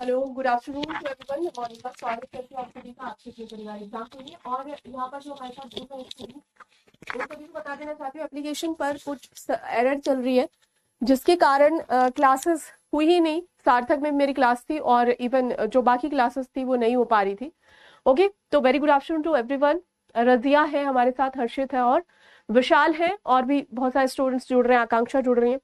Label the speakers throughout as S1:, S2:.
S1: Hello, good afternoon to everyone. Morning का स्वागत करती हूँ आप सभी का आपके अपने परिवार एग्जाम के लिए। और यहाँ पर जो हमारे साथ ग्रुप है उन सभी को बता देना चाहती हूँ, एप्लीकेशन पर कुछ एरर चल रही है जिसके कारण क्लासेस हुई ही नहीं। सार्थक में मेरी क्लास थी और इवन जो बाकी क्लासेस थी वो नहीं हो पा रही थी। ओके, तो very good afternoon to everyone. Razia है हमारे साथ, हर्षित है और विशाल है, और भी बहुत सारे स्टूडेंट्स जुड़ रहे हैं, आकांक्षा जुड़ रही है।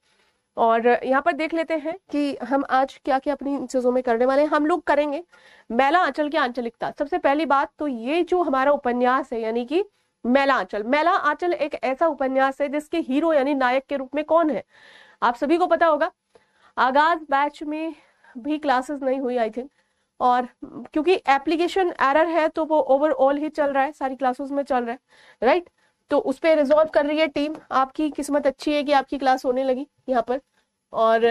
S1: और यहाँ पर देख लेते हैं कि हम आज क्या क्या अपनी इन चीजों में करने वाले हैं। हम लोग करेंगे मैला आंचल की आंचलिकता। सबसे पहली बात तो ये जो हमारा उपन्यास है यानी कि मैला आंचल, मैला आंचल एक ऐसा उपन्यास है जिसके हीरो यानी नायक के रूप में कौन है आप सभी को पता होगा। आगाज बैच में भी क्लासेस नहीं हुई आई थिंक, और क्योंकि एप्लीकेशन एरर है तो वो ओवरऑल ही चल रहा है, सारी क्लासेस में चल रहा है, राइट। तो उस पर रिजॉल्व कर रही है टीम। आपकी किस्मत अच्छी है कि आपकी क्लास होने लगी यहाँ पर। और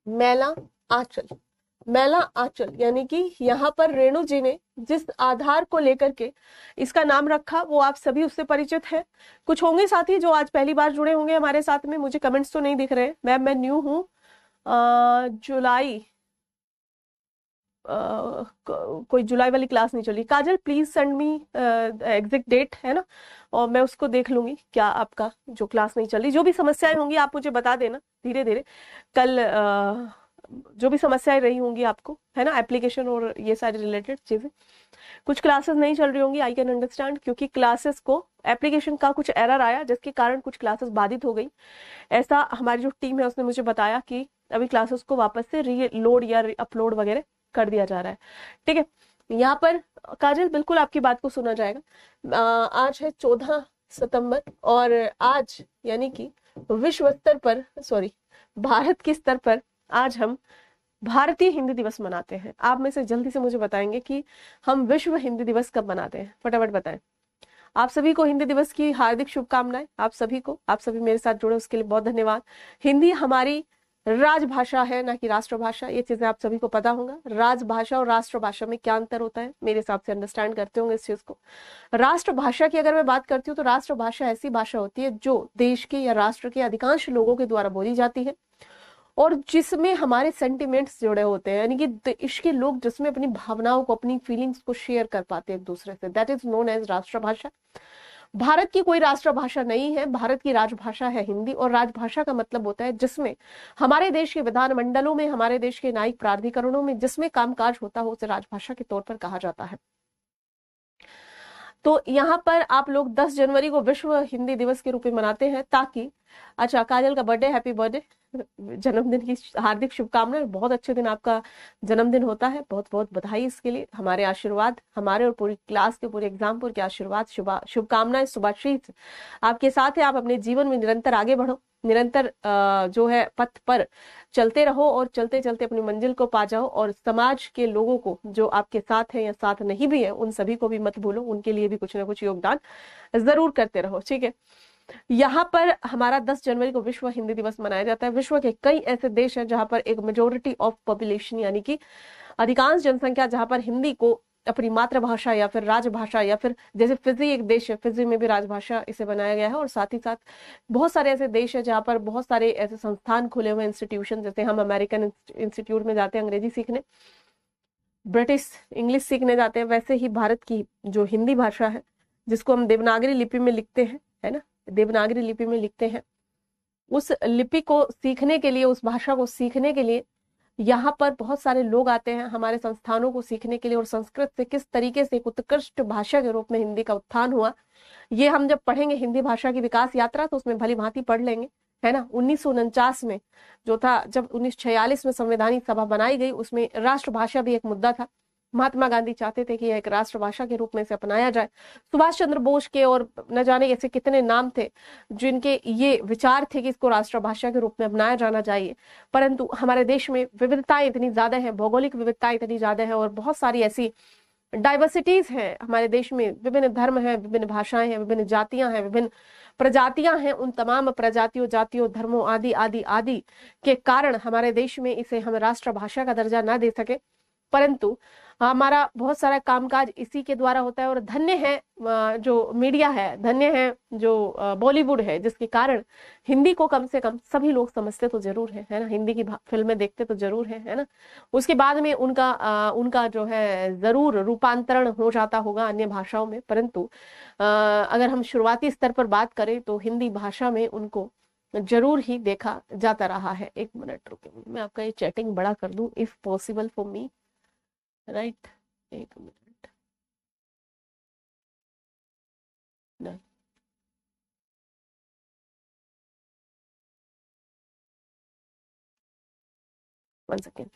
S1: मैला आंचल, मैला आंचल यानी कि यहाँ पर रेणु जी ने जिस आधार को लेकर के इसका नाम रखा वो आप सभी उससे परिचित हैं। कुछ होंगे साथी जो आज पहली बार जुड़े होंगे हमारे साथ में, मुझे कमेंट्स तो नहीं दिख रहे। मैम मैं न्यू हूँ, जुलाई कोई जुलाई वाली क्लास नहीं चली। Kajal please send me exact date, है ना, और मैं उसको देख लूंगी क्या आपका जो क्लास नहीं चल रही। जो भी समस्याएं होंगी आप मुझे बता देना धीरे धीरे। कल जो भी समस्याएं रही होंगी आपको, है ना, एप्लीकेशन और ये सारी रिलेटेड चीजें, कुछ क्लासेस नहीं चल रही होंगी, आई कैन अंडरस्टैंड, क्योंकि क्लासेस को एप्लीकेशन का कुछ एरर आया जिसके कारण कुछ क्लासेस बाधित हो गई। ऐसा हमारी जो टीम है उसने मुझे बताया कि अभी क्लासेस को वापस से रीलोड या अपलोड वगैरह कर दिया जा रहा है। ठीक है, यहाँ पर काजल बिल्कुल आपकी बात को सुना जाएगा। आज है 14 सितंबर और आज यानी कि विश्व स्तर पर, सॉरी भारत के स्तर पर आज हम भारतीय हिंदी दिवस मनाते हैं। आप में से जल्दी से मुझे बताएंगे कि हम विश्व हिंदी दिवस कब मनाते हैं, फटाफट बताएं। आप सभी को हिंदी दिवस की हार्दिक शुभकामनाएं। आप सभी को, आप सभी मेरे साथ जुड़े उसके लिए बहुत धन्यवाद। हिंदी हमारी राजभाषा है ना कि राष्ट्रभाषा, ये चीजें आप सभी को पता होगा। राजभाषा और राष्ट्रभाषा में क्या अंतर होता है मेरे हिसाब से अंडरस्टैंड करते होंगे इस चीज को। राष्ट्रभाषा की अगर मैं बात करती हूँ तो राष्ट्रभाषा ऐसी भाषा होती है जो देश के या राष्ट्र के अधिकांश लोगों के द्वारा बोली जाती है और जिसमें हमारे सेंटिमेंट्स जुड़े होते हैं, यानी कि देश के लोग जिसमें अपनी भावनाओं को, अपनी फीलिंग्स को शेयर कर पाते हैं एक दूसरे से, दैट इज नोन एज राष्ट्रभाषा। भारत की कोई राष्ट्रभाषा नहीं है, भारत की राजभाषा है हिंदी। और राजभाषा का मतलब होता है जिसमें हमारे देश के विधानमंडलों में, हमारे देश के न्यायिक प्राधिकरणों में जिसमें कामकाज होता हो उसे राजभाषा के तौर पर कहा जाता है। तो यहाँ पर आप लोग 10 जनवरी को विश्व हिंदी दिवस के रूप में मनाते हैं ताकि, अच्छा काजल का बर्थडे, हैप्पी बर्थडे, जन्मदिन की हार्दिक शुभकामनाएं। बहुत अच्छे दिन आपका जन्मदिन होता है, बहुत बहुत बधाई इसके लिए। हमारे आशीर्वाद, हमारे और पूरी क्लास के, पूरे एग्जामपुर के आशीर्वाद, शुभकामनाएं, शुभाशीष आपके साथ है। आप अपने जीवन में निरंतर आगे बढ़ो, निरंतर जो है पथ पर चलते रहो और चलते चलते अपनी मंजिल को पा जाओ। और समाज के लोगों को जो आपके साथ है या साथ नहीं भी है उन सभी को भी मत भूलो, उनके लिए भी कुछ ना कुछ योगदान जरूर करते रहो। ठीक है, यहाँ पर हमारा 10 जनवरी को विश्व हिंदी दिवस मनाया जाता है। विश्व के कई ऐसे देश हैं जहां पर एक मेजोरिटी ऑफ पॉपुलेशन यानी कि अधिकांश जनसंख्या जहां पर हिंदी को अपनी मातृभाषा या फिर राजभाषा, या फिर जैसे फिजी एक देश है, फिजी में भी राजभाषा इसे बनाया गया है। और साथ ही साथ बहुत सारे ऐसे देश है जहां पर बहुत सारे ऐसे संस्थान खुले हुए, इंस्टीट्यूशन, जैसे हम अमेरिकन इंस्टीट्यूट में जाते हैं अंग्रेजी सीखने, ब्रिटिश इंग्लिश सीखने जाते हैं, वैसे ही भारत की जो हिंदी भाषा है जिसको हम देवनागरी लिपि में लिखते हैं, है ना, देवनागरी लिपि में लिखते हैं, उस लिपि को सीखने के लिए, उस भाषा को सीखने के लिए यहाँ पर बहुत सारे लोग आते हैं हमारे संस्थानों को सीखने के लिए। और संस्कृत से किस तरीके से एक उत्कृष्ट भाषा के रूप में हिंदी का उत्थान हुआ, ये हम जब पढ़ेंगे हिंदी भाषा की विकास यात्रा तो उसमें भली भांति पढ़ लेंगे, है ना। 1949 में जो था, जब 1946 में संवैधानिक सभा बनाई गई, उसमें राष्ट्रभाषा भी एक मुद्दा था। महात्मा गांधी चाहते थे कि यह एक राष्ट्रभाषा के रूप में इसे अपनाया जाए। सुभाष चंद्र बोस के और न जाने ऐसे कितने नाम थे जिनके ये विचार थे कि इसको राष्ट्रभाषा के रूप में अपनाया जाना चाहिए। परंतु हमारे देश में विविधताएं इतनी ज्यादा है, भौगोलिक विविधताएं इतनी ज्यादा है और बहुत सारी ऐसी डाइवर्सिटीज है हमारे देश में, विभिन्न धर्म है, विभिन्न भाषाएं हैं, विभिन्न जातियां हैं, विभिन्न प्रजातियां हैं। उन तमाम प्रजातियों, जातियों, धर्मों आदि आदि आदि के कारण हमारे देश में इसे हम राष्ट्रभाषा का दर्जा ना दे सके। परंतु हमारा बहुत सारा कामकाज इसी के द्वारा होता है। और धन्य है जो मीडिया है, धन्य है जो बॉलीवुड है, जिसके कारण हिंदी को कम से कम सभी लोग समझते तो जरूर है ना, हिंदी की फिल्में देखते तो जरूर है ना। उसके बाद में उनका जो है जरूर रूपांतरण हो जाता होगा अन्य भाषाओं में, परंतु अगर हम शुरुआती स्तर पर बात करें तो हिंदी भाषा में उनको जरूर ही देखा जाता रहा है। एक मिनट रुकिए, मैं आपका ये चैटिंग बड़ा कर दूं if possible for me, right. एक मिनट, नहीं, वन सेकेंड।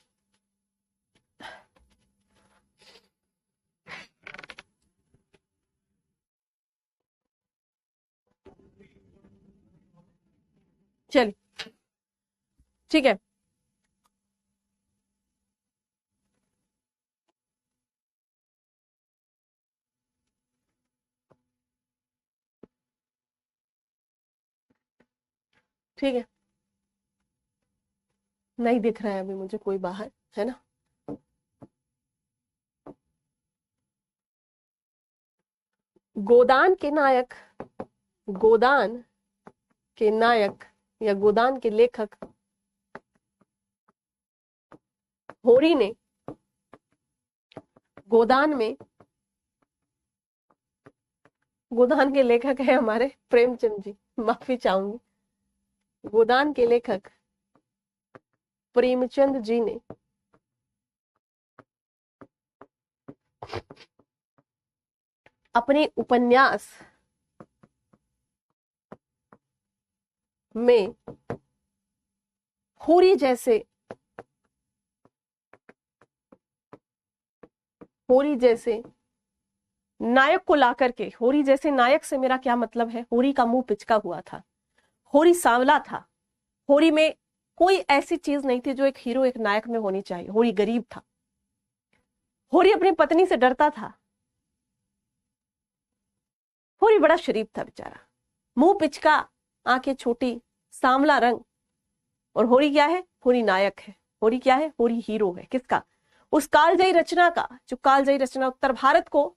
S1: चलिए ठीक है। ठीक है, नहीं दिख रहा है अभी मुझे कोई बाहर, है ना। गोदान के नायक, गोदान के नायक या गोदान के लेखक होरी ने गोदान में, गोदान के लेखक है हमारे प्रेमचंद जी, माफी चाहूंगी। गोदान के लेखक प्रेमचंद जी ने अपने उपन्यास में होरी जैसे नायक को लाकर के, होरी जैसे नायक से मेरा क्या मतलब है, होरी का मुंह पिचका हुआ था, होरी सांवला था, होरी में कोई ऐसी चीज नहीं थी जो एक हीरो एक नायक में होनी चाहिए। होरी गरीब था, होरी अपनी पत्नी से डरता था, होरी बड़ा शरीफ था बेचारा, मुंह पिचका, आंखें छोटी, सांवला रंग। और होरी क्या है, होरी नायक है। होरी क्या है, होरी हीरो है। किसका, उस कालजयी रचना का, जो कालजयी रचना उत्तर भारत को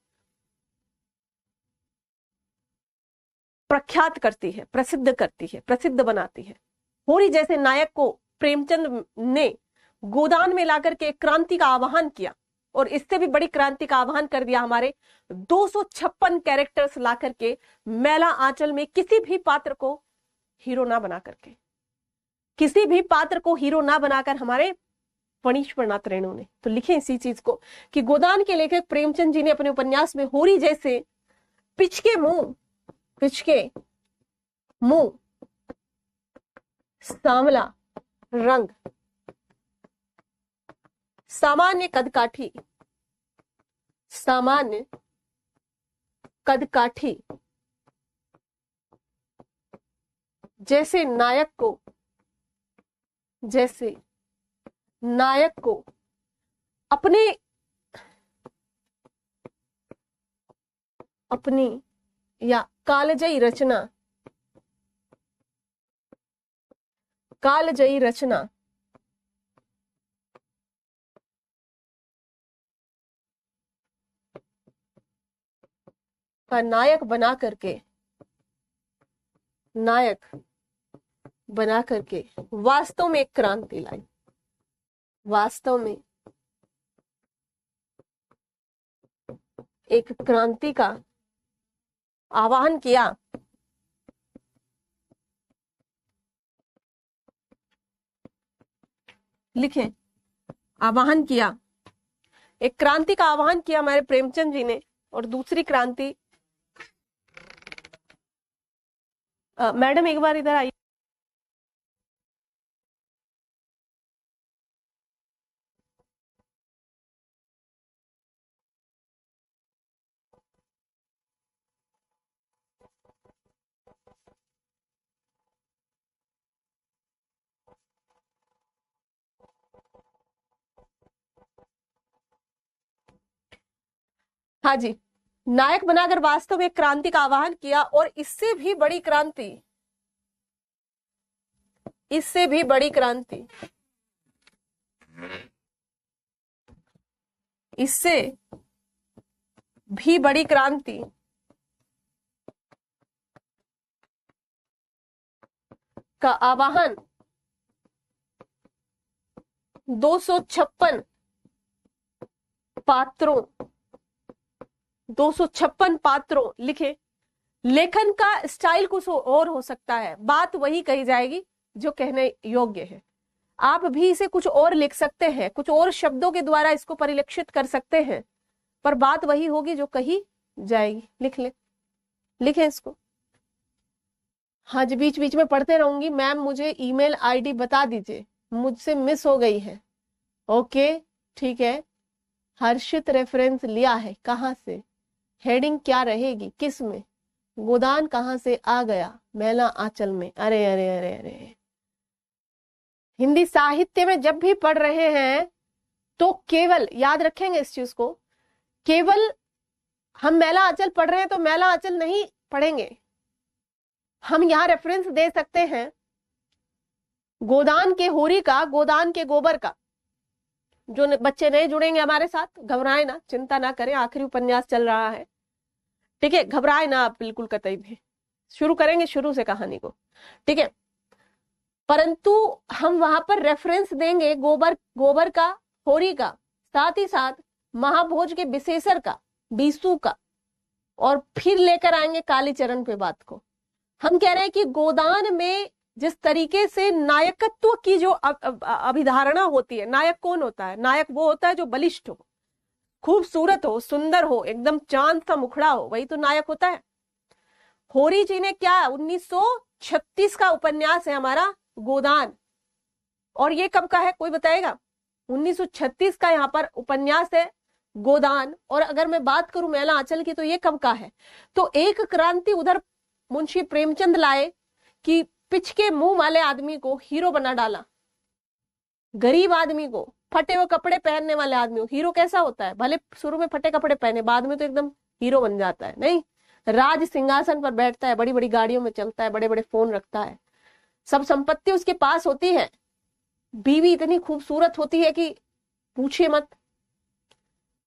S1: प्रख्यात करती है, प्रसिद्ध करती है, प्रसिद्ध बनाती है। होरी जैसे नायक को प्रेमचंद ने गोदान में लाकर के क्रांति का आह्वान किया, और इससे भी बड़ी क्रांति का आह्वान कर दिया हमारे 256 कैरेक्टर्स ला करके मैला आंचल में किसी भी पात्र को हीरो ना बना करके, किसी भी पात्र को हीरो ना बनाकर हमारे फणीश्वरनाथ रेणु ने तो लिखे इसी चीज को कि गोदान के लेखक प्रेमचंद जी ने अपने उपन्यास में होरी जैसे पिचके मुंह, सांवला रंग, सामान्य कद काठी जैसे नायक को अपनी या कालजयी रचना का नायक बना करके वास्तव में एक क्रांति लाई, वास्तव में एक क्रांति का आह्वान किया। लिखे, आह्वान किया, एक क्रांति का आह्वान किया हमारे प्रेमचंद जी ने। और दूसरी क्रांति, मैडम एक बार इधर आइए। हाँ जी, नायक बनाकर वास्तव में क्रांति का आह्वान किया। और इससे भी बड़ी क्रांति इससे भी बड़ी क्रांति का आवाहन 256 पात्रों 256 पात्रों लिखे। लेखन का स्टाइल कुछ और हो सकता है, बात वही कही जाएगी जो कहने योग्य है। आप भी इसे कुछ और लिख सकते हैं, कुछ और शब्दों के द्वारा इसको परिलक्षित कर सकते हैं, पर बात वही होगी जो कही जाएगी। लिख ले, लिखे इसको। हाँ जी, बीच बीच में पढ़ते रहूंगी। मैम मुझे ईमेल आईडी बता दीजिए, मुझसे मिस हो गई है। ओके ठीक है। हर्षित रेफरेंस लिया है, कहाँ से, हेडिंग क्या रहेगी, किस में, गोदान कहाँ से आ गया, मैला आंचल में। अरे अरे अरे अरे, हिंदी साहित्य में जब भी पढ़ रहे हैं तो केवल याद रखेंगे इस चीज को, केवल हम मैला आंचल पढ़ रहे हैं तो मैला आंचल नहीं पढ़ेंगे। हम यहाँ रेफरेंस दे सकते हैं गोदान के होरी का, गोदान के गोबर का। जो बच्चे नए जुड़ेंगे हमारे साथ, घबराए ना, चिंता ना करें, आखिरी उपन्यास चल रहा है, ठीक है, घबराए ना आप बिल्कुल कतई भी। शुरू करेंगे शुरू से कहानी को, ठीक है, परंतु हम वहां पर रेफरेंस देंगे गोबर का, होरी का, साथ ही साथ महाभोज के विशेषर का, बीसू का, और फिर लेकर आएंगे कालीचरण पे बात को। हम कह रहे हैं कि गोदान में जिस तरीके से नायकत्व की जो अभिधारणा होती है, नायक कौन होता है, नायक वो होता है जो बलिष्ठ हो, खूबसूरत हो, सुंदर हो, एकदम चांद सा मुखड़ा हो, वही तो नायक होता है। होरी जी ने क्या, 1936 का उपन्यास है हमारा गोदान, और ये कब का है कोई बताएगा? 1936 का यहाँ पर उपन्यास है गोदान। और अगर मैं बात करूं मैला आंचल की तो ये कब का है? तो एक क्रांति उधर मुंशी प्रेमचंद लाए कि पिच के मुंह वाले आदमी को हीरो बना डाला, गरीब आदमी को, फटे हुए कपड़े पहनने वाले आदमी को। हीरो कैसा होता है? भले शुरू में फटे कपड़े पहने, बाद में तो एकदम हीरो बन जाता है। नहीं, राज सिंहासन पर बैठता है, बड़ी बड़ी गाड़ियों में चलता है, बड़े बड़े फोन रखता है, सब संपत्ति उसके पास होती है, बीवी इतनी खूबसूरत होती है कि पूछिए मत,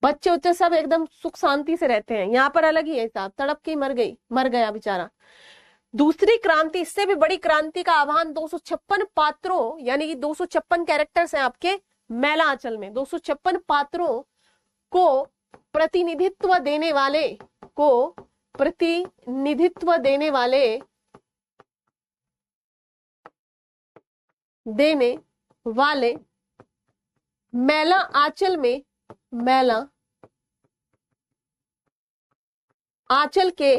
S1: बच्चे उच्चे सब एकदम सुख शांति से रहते हैं। यहाँ पर अलग ही है हिसाब, तड़प के मर गया बेचारा। दूसरी क्रांति, इससे भी बड़ी क्रांति का आह्वान 256 पात्रों, यानी कि 256 कैरेक्टर्स हैं आपके मैला आंचल में, 256 पात्रों को प्रतिनिधित्व देने वाले मैला आंचल में, मैला आंचल के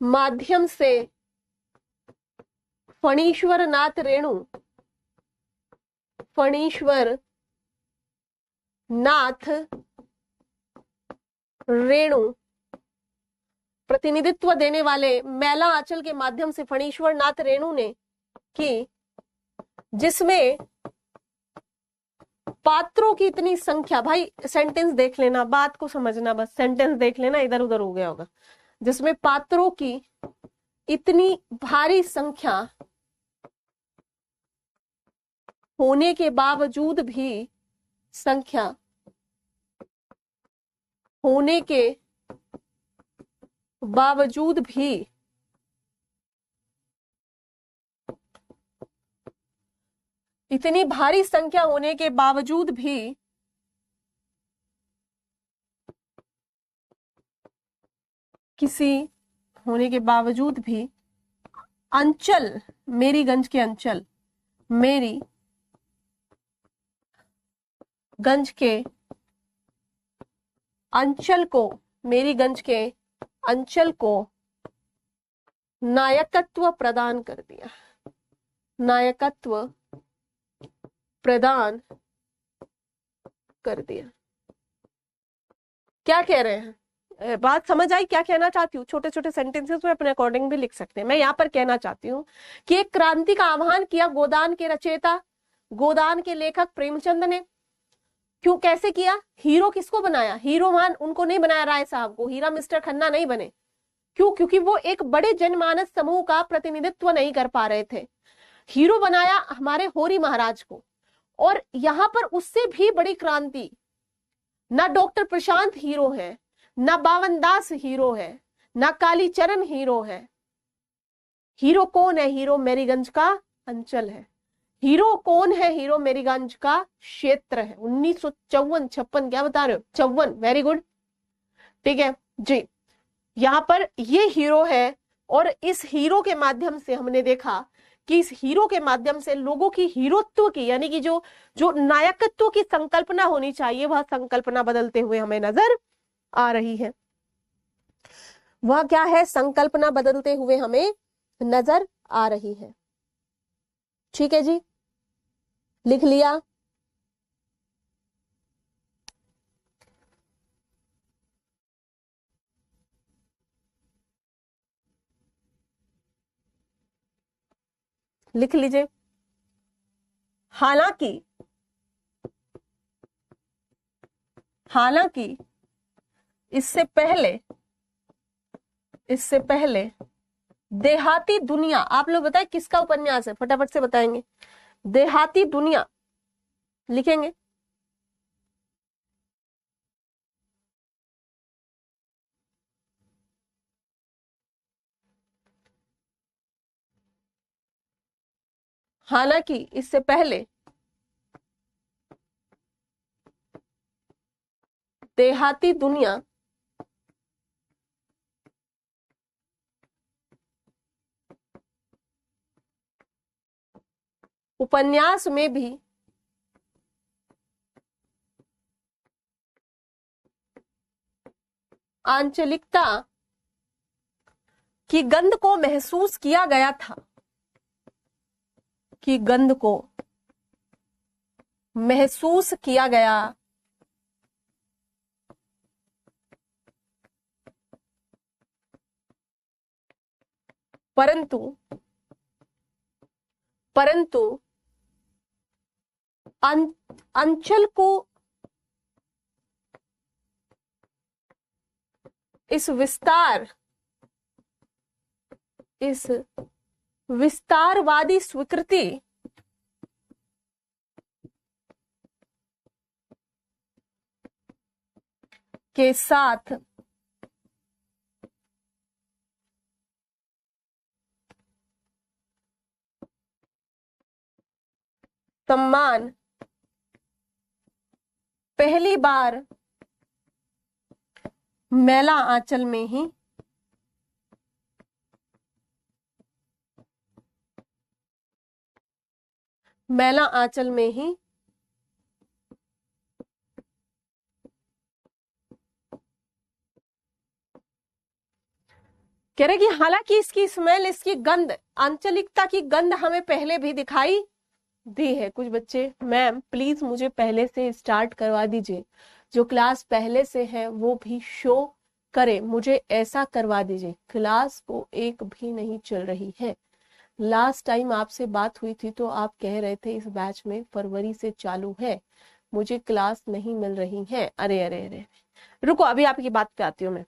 S1: माध्यम से फणीश्वर नाथ रेणु प्रतिनिधित्व देने वाले मैला आंचल के माध्यम से फणीश्वर नाथ रेणु ने की, जिसमें पात्रों की इतनी संख्या, भाई सेंटेंस देख लेना, बात को समझना, बस सेंटेंस देख लेना, इधर उधर हो गया होगा। जिसमें पात्रों की इतनी भारी संख्या होने के बावजूद भी, इतनी भारी संख्या होने के बावजूद भी अंचल, मेरीगंज के अंचल, मेरीगंज के अंचल को नायकत्व प्रदान कर दिया, क्या कह रहे हैं? बात समझ आई क्या कहना चाहती हूँ? छोटे छोटे सेंटेंसेस में अपने अकॉर्डिंग भी लिख सकते हैं। मैं यहाँ पर कहना चाहती हूँ कि एक क्रांति का आह्वान किया गोदान के रचयिता, गोदान के लेखक प्रेमचंद ने। क्यों, कैसे किया? हीरो किसको बनाया? हीरो मान उनको नहीं बनाया राय साहब को, हीरा मिस्टर खन्ना नहीं बने। क्यों? क्योंकि वो एक बड़े जनमानस समूह का प्रतिनिधित्व नहीं कर पा रहे थे। हीरो बनाया हमारे होरी महाराज को। और यहां पर उससे भी बड़ी क्रांति ना डॉक्टर प्रशांत हीरो है, ना बावन दास हीरो है, ना कालीचरण हीरो है। हीरो कौन है? हीरो मेरीगंज का अंचल है। हीरो कौन है? हीरो मेरीगंज का क्षेत्र है। 1954 क्या बता रहे हो? 54, वेरी गुड, ठीक है जी। यहाँ पर ये हीरो है और इस हीरो के माध्यम से हमने देखा कि इस हीरो के माध्यम से लोगों की हीरोत्व की, यानी कि जो जो नायकत्व की संकल्पना होनी चाहिए, वह संकल्पना बदलते हुए हमें नजर आ रही है। वह क्या है? संकल्पना बदलते हुए हमें नजर आ रही है। ठीक है जी, लिख लिया। लिख लीजिए। हालांकि हालांकि इससे पहले देहाती दुनिया, आप लोग बताएं किसका उपन्यास है? फटाफट से बताएंगे। देहाती दुनिया लिखेंगे। हालांकि इससे पहले देहाती दुनिया उपन्यास में भी आंचलिकता की गंध को महसूस किया गया था, की गंध को महसूस किया गया, परंतु अंचल को इस विस्तारवादी स्वीकृति के साथ सम्मान पहली बार मैला आंचल में ही कह रहे कि हालांकि इसकी स्मेल, इसकी गंध, आंचलिकता की गंध हमें पहले भी दिखाई दी है। कुछ बच्चे, मैम प्लीज मुझे पहले से स्टार्ट करवा दीजिए, जो क्लास पहले से है वो भी शो करे, मुझे ऐसा करवा दीजिए। क्लास को एक भी नहीं चल रही है। लास्ट टाइम आपसे बात हुई थी तो आप कह रहे थे इस बैच में फरवरी से चालू है, मुझे क्लास नहीं मिल रही है। अरे अरे अरे, रुको अभी आपकी बात पे आती हूँ मैं।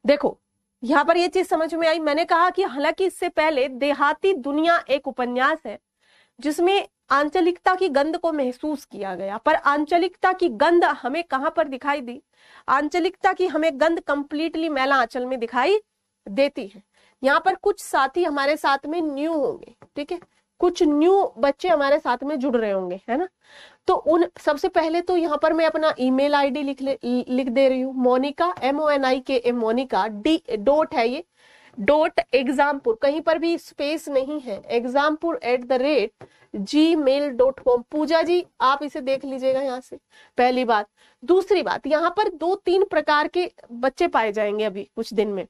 S1: देखो यहाँ पर ये चीज समझ में आई। मैंने कहा कि हालांकि इससे पहले देहाती दुनिया एक उपन्यास है जिसमें आंचलिकता की गंध को महसूस किया गया, पर आंचलिकता की गंध हमें कहां पर दिखाई दी? आंचलिकता की हमें गंध कंप्लीटली मैला आंचल में दिखाई देती है। यहाँ पर कुछ साथी हमारे साथ में न्यू होंगे, ठीक है, कुछ न्यू बच्चे हमारे साथ में जुड़ रहे होंगे, है ना। तो उन सबसे पहले तो यहाँ पर मैं अपना ईमेल आईडी लिख दे रही हूँ। मोनिका, MONIKA, मोनिका, डॉट है ये, डॉट एग्जामपुर, कहीं पर भी स्पेस नहीं है, exampur@gmail.com। पूजा जी आप इसे देख लीजिएगा यहाँ से, पहली बात। दूसरी बात, यहाँ पर 2-3 प्रकार के बच्चे पाए जाएंगे अभी कुछ दिन में।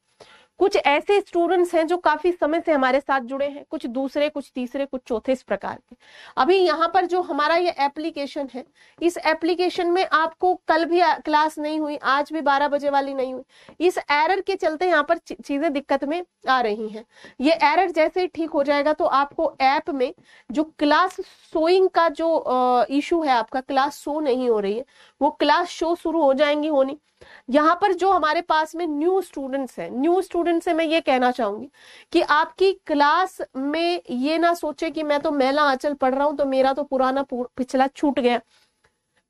S1: कुछ ऐसे स्टूडेंट्स हैं जो काफी समय से हमारे साथ जुड़े हैं, कुछ दूसरे, कुछ तीसरे, कुछ चौथे, इस प्रकार के। अभी यहाँ पर जो हमारा ये एप्लीकेशन है, इस एप्लीकेशन में आपको कल भी क्लास नहीं हुई, आज भी 12 बजे वाली नहीं हुई। इस एरर के चलते यहाँ पर चीजें दिक्कत में आ रही हैं। ये एरर जैसे ही ठीक हो जाएगा तो आपको ऐप में जो क्लास शोइंग का जो इशू है, आपका क्लास शो नहीं हो रही है, वो क्लास शो शुरू हो जाएंगी होनी। यहाँ पर जो हमारे पास में न्यू स्टूडेंट्स हैं, न्यू स्टूडेंट से मैं ये कहना चाहूंगी कि आपकी क्लास में ये ना सोचे कि मैं तो मैला आंचल पढ़ रहा हूं तो मेरा तो पुराना पिछला छूट गया।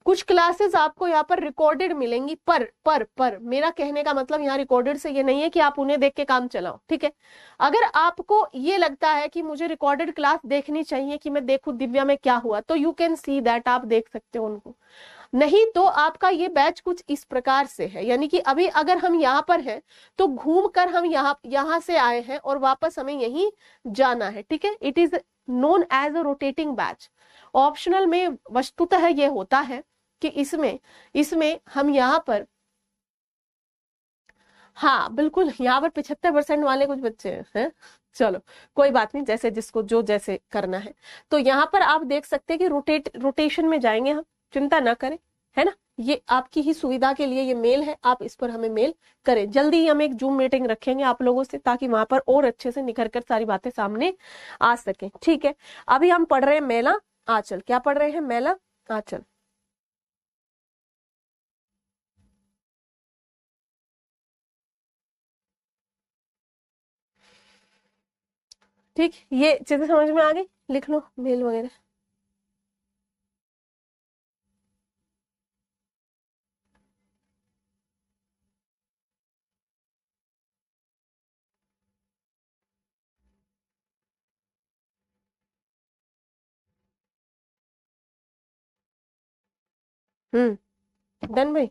S1: कुछ क्लासेस आपको यहाँ पर रिकॉर्डेड मिलेंगी, पर मेरा कहने का मतलब यहाँ रिकॉर्डेड से ये नहीं है कि आप उन्हें देख के काम चलाओ, ठीक है। अगर आपको ये लगता है कि मुझे रिकॉर्डेड क्लास देखनी चाहिए कि मैं देखूं दिव्या में क्या हुआ, तो यू कैन सी दैट, आप देख सकते हो उनको। नहीं तो आपका ये बैच कुछ इस प्रकार से है, यानी कि अभी अगर हम यहाँ पर हैं तो घूम कर हम यहाँ से आए हैं और वापस हमें यहीं जाना है, ठीक है। It is known as a rotating batch. Optional में वस्तुतः ये होता है कि इसमें इसमें हम यहाँ पर, हाँ बिल्कुल, यहाँ पर 75% वाले कुछ बच्चे हैं। चलो कोई बात नहीं, जैसे जिसको जो जैसे करना है। तो यहाँ पर आप देख सकते हैं कि रोटेशन में जाएंगे हम, चिंता ना करें, है ना। ये आपकी ही सुविधा के लिए ये मेल है, आप इस पर हमें मेल करें। जल्दी ही हम एक जूम मीटिंग रखेंगे आप लोगों से, ताकि वहां पर और अच्छे से निखर कर सारी बातें सामने आ सके, ठीक है। अभी हम पढ़ रहे हैं मेला आंचल। क्या पढ़ रहे हैं? मेला आंचल। ठीक, ये चीजें समझ में आ गई? लिख लो मेल वगैरह। डन भाई।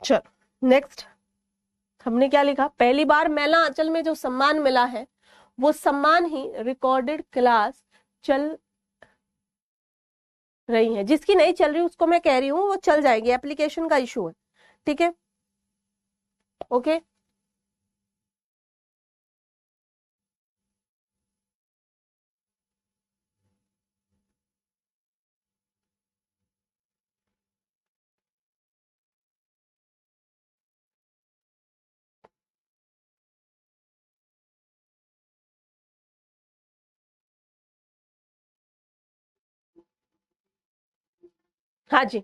S1: चलो नेक्स्ट, हमने क्या लिखा? पहली बार मेला आंचल में जो सम्मान मिला है वो सम्मान ही रिकॉर्डेड क्लास चल रही है। जिसकी नहीं चल रही उसको मैं कह रही हूँ वो चल जाएगी, एप्लीकेशन का इशू है, ठीक है। ओके, हाँ जी।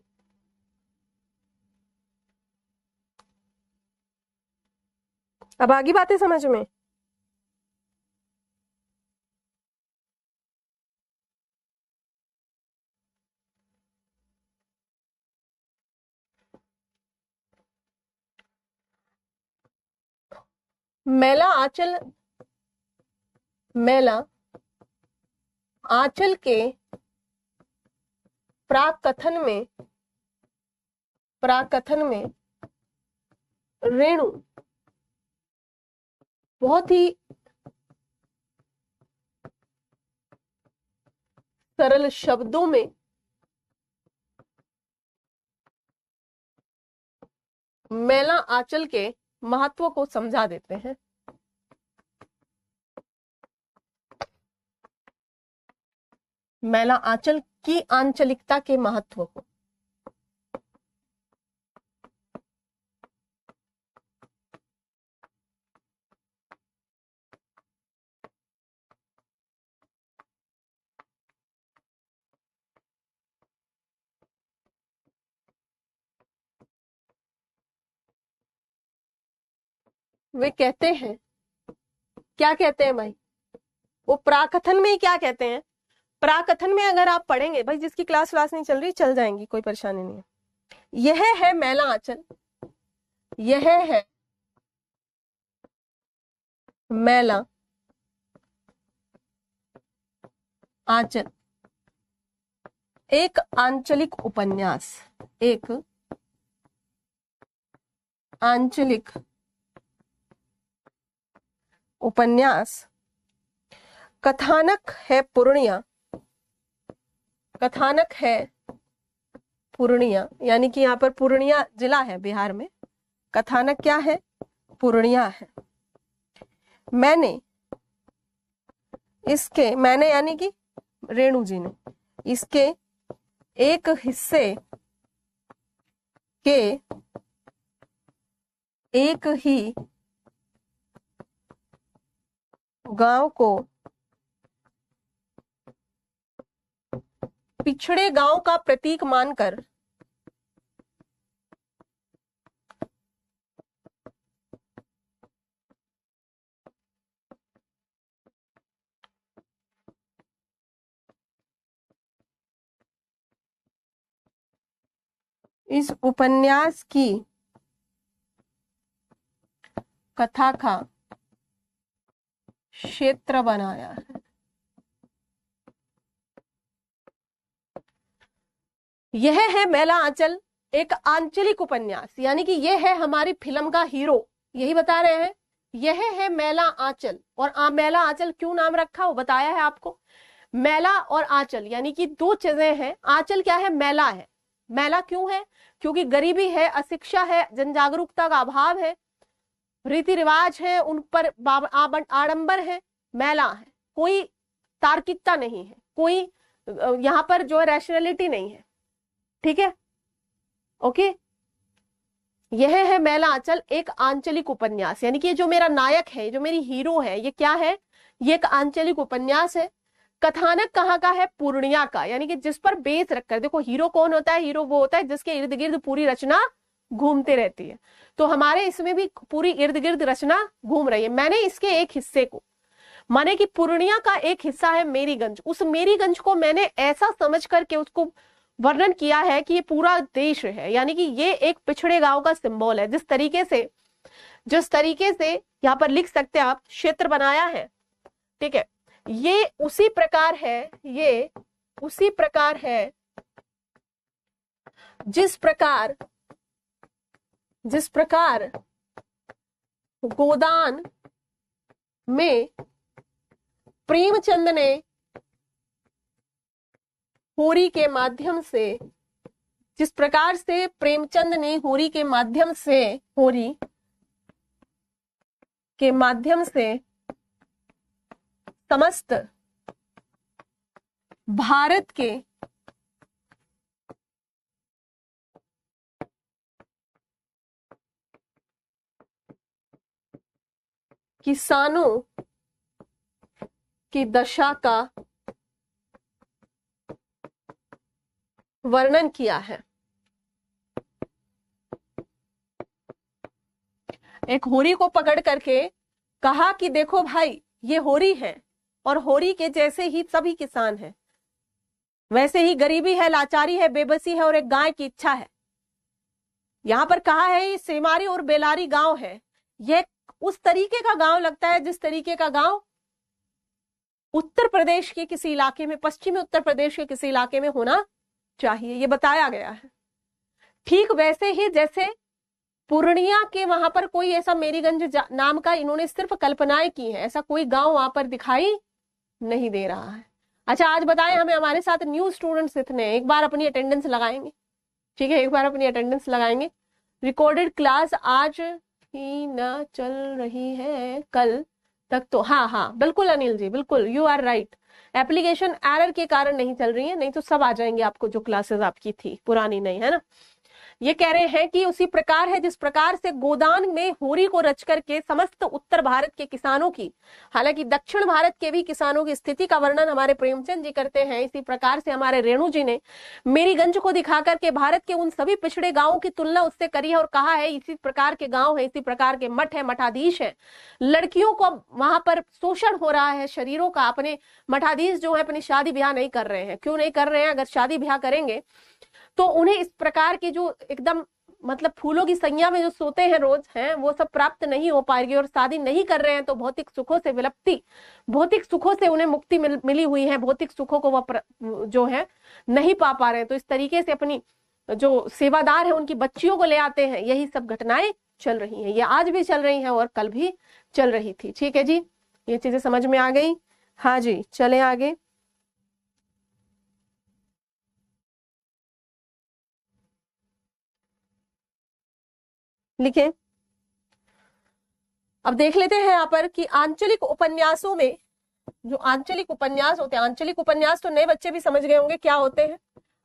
S1: अब आगे बातें समझ में? मेला आंचल, मेला आंचल के प्राक कथन में, प्राक कथन में रेणु बहुत ही सरल शब्दों में मेला आंचल के महत्व को समझा देते हैं। मेला आंचल की आंचलिकता के महत्व को। वे कहते हैं, क्या कहते हैं भाई? वो प्राकथन में ही क्या कहते हैं? प्राकथन में अगर आप पढ़ेंगे भाई, जिसकी क्लास नहीं चल रही चल जाएंगी, कोई परेशानी नहीं है। यह है मेला आंचल, यह है मेला आंचल, एक आंचलिक उपन्यास, एक आंचलिक उपन्यास। कथानक है पूर्णिया, कथानक है पूर्णिया, यानी कि यहाँ पर पूर्णिया जिला है बिहार में। कथानक क्या है? पूर्णिया है। मैंने इसके, मैंने यानी कि रेणु जी ने इसके एक हिस्से के एक ही गांव को पिछड़े गांव का प्रतीक मानकर इस उपन्यास की कथा का क्षेत्र बनाया है। यह है मैला आंचल, एक आंचलिक उपन्यास, यानी कि यह है हमारी फिल्म का हीरो, यही बता रहे हैं। यह है मैला आंचल, और मैला आंचल क्यों नाम रखा वो बताया है आपको। मैला और आंचल यानी कि दो चीजें हैं। आंचल क्या है? मैला है। मैला क्यों है? क्योंकि गरीबी है, अशिक्षा है, जनजागरूकता का अभाव है, रीति रिवाज है उन पर आडंबर है, मैला है, कोई तार्किकता नहीं है, कोई यहाँ पर जो है रैशनैलिटी नहीं है। ठीक है, ओके। यह है मैला आंचल, एक आंचलिक उपन्यास, यानी कि जो मेरा नायक है, जो मेरी हीरो है, ये क्या है? ये एक आंचलिक उपन्यास है। कथानक कहाँ का है? पूर्णिया का, यानी कि जिस पर बेस रखकर, देखो हीरो कौन होता है? हीरो वो होता है जिसके इर्द गिर्द पूरी रचना घूमते रहती है। तो हमारे इसमें भी पूरी इर्द गिर्द रचना घूम रही है। मैंने इसके एक हिस्से को, माने कि पूर्णिया का एक हिस्सा है मेरीगंज, उस मेरीगंज को मैंने ऐसा समझ करके उसको वर्णन किया है कि ये पूरा देश है, यानी कि ये एक पिछड़े गांव का सिंबल है। जिस तरीके से यहाँ पर लिख सकते हैं आप, क्षेत्र बनाया है, ठीक है, ये उसी प्रकार है, ये उसी प्रकार है जिस प्रकार गोदान में प्रेमचंद ने होरी के माध्यम से, जिस प्रकार से प्रेमचंद ने होरी के माध्यम से समस्त भारत के किसानों की दशा का वर्णन किया है। एक होरी को पकड़ करके कहा कि देखो भाई, ये होरी है और होरी के जैसे ही सभी किसान हैं, वैसे ही गरीबी है, लाचारी है, बेबसी है और एक गाय की इच्छा है। यहां पर कहा है ये सेमारी और बेलारी गांव है। यह उस तरीके का गांव लगता है जिस तरीके का गांव उत्तर प्रदेश के किसी इलाके में, पश्चिमी उत्तर प्रदेश के किसी इलाके में होना चाहिए, ये बताया गया है। ठीक वैसे ही जैसे पूर्णिया के वहां पर कोई ऐसा मेरीगंज नाम का इन्होंने सिर्फ कल्पनाएं की है, ऐसा कोई गांव वहां पर दिखाई नहीं दे रहा है। अच्छा, आज बताएं हमें, हमारे साथ न्यू स्टूडेंट्स इतने, एक बार अपनी अटेंडेंस लगाएंगे, ठीक है, एक बार अपनी अटेंडेंस लगाएंगे। रिकॉर्डेड क्लास आज ही ना चल रही है, कल तक तो, हाँ बिल्कुल अनिल जी, बिल्कुल you are right, application error के कारण नहीं चल रही है, नहीं तो सब आ जाएंगे आपको, जो क्लासेस आपकी थी पुरानी नहीं है ना। ये कह रहे हैं कि उसी प्रकार है जिस प्रकार से गोदान में होरी को रच करके समस्त उत्तर भारत के किसानों की, हालांकि दक्षिण भारत के भी किसानों की स्थिति का वर्णन हमारे प्रेमचंद जी करते हैं, इसी प्रकार से हमारे रेणु जी ने मेरीगंज को दिखा करके भारत के उन सभी पिछड़े गांवों की तुलना उससे करी है और कहा है इसी प्रकार के गांव है, इसी प्रकार के मठ है, मठाधीश है, लड़कियों को वहां पर शोषण हो रहा है शरीरों का। अपने मठाधीश जो है अपनी शादी ब्याह नहीं कर रहे हैं, क्यों नहीं कर रहे हैं? अगर शादी ब्याह करेंगे तो उन्हें इस प्रकार की जो एकदम मतलब फूलों की संज्ञा में जो सोते हैं रोज हैं, वो सब प्राप्त नहीं हो पाएगी, और शादी नहीं कर रहे हैं तो भौतिक सुखों से विलप्ति, भौतिक सुखों से उन्हें मुक्ति मिली हुई है, भौतिक सुखों को वह जो है नहीं पा रहे हैं, तो इस तरीके से अपनी जो सेवादार है उनकी बच्चियों को ले आते हैं। यही सब घटनाएं चल रही हैं, ये आज भी चल रही हैं और कल भी चल रही थी। ठीक है जी, ये चीजें समझ में आ गई? हाँ जी, चले आगे। लिखे, अब देख लेते हैं यहाँ पर कि आंचलिक उपन्यासों में, जो आंचलिक उपन्यास होते हैं, आंचलिक उपन्यास तो नए बच्चे भी समझ गए होंगे क्या होते हैं।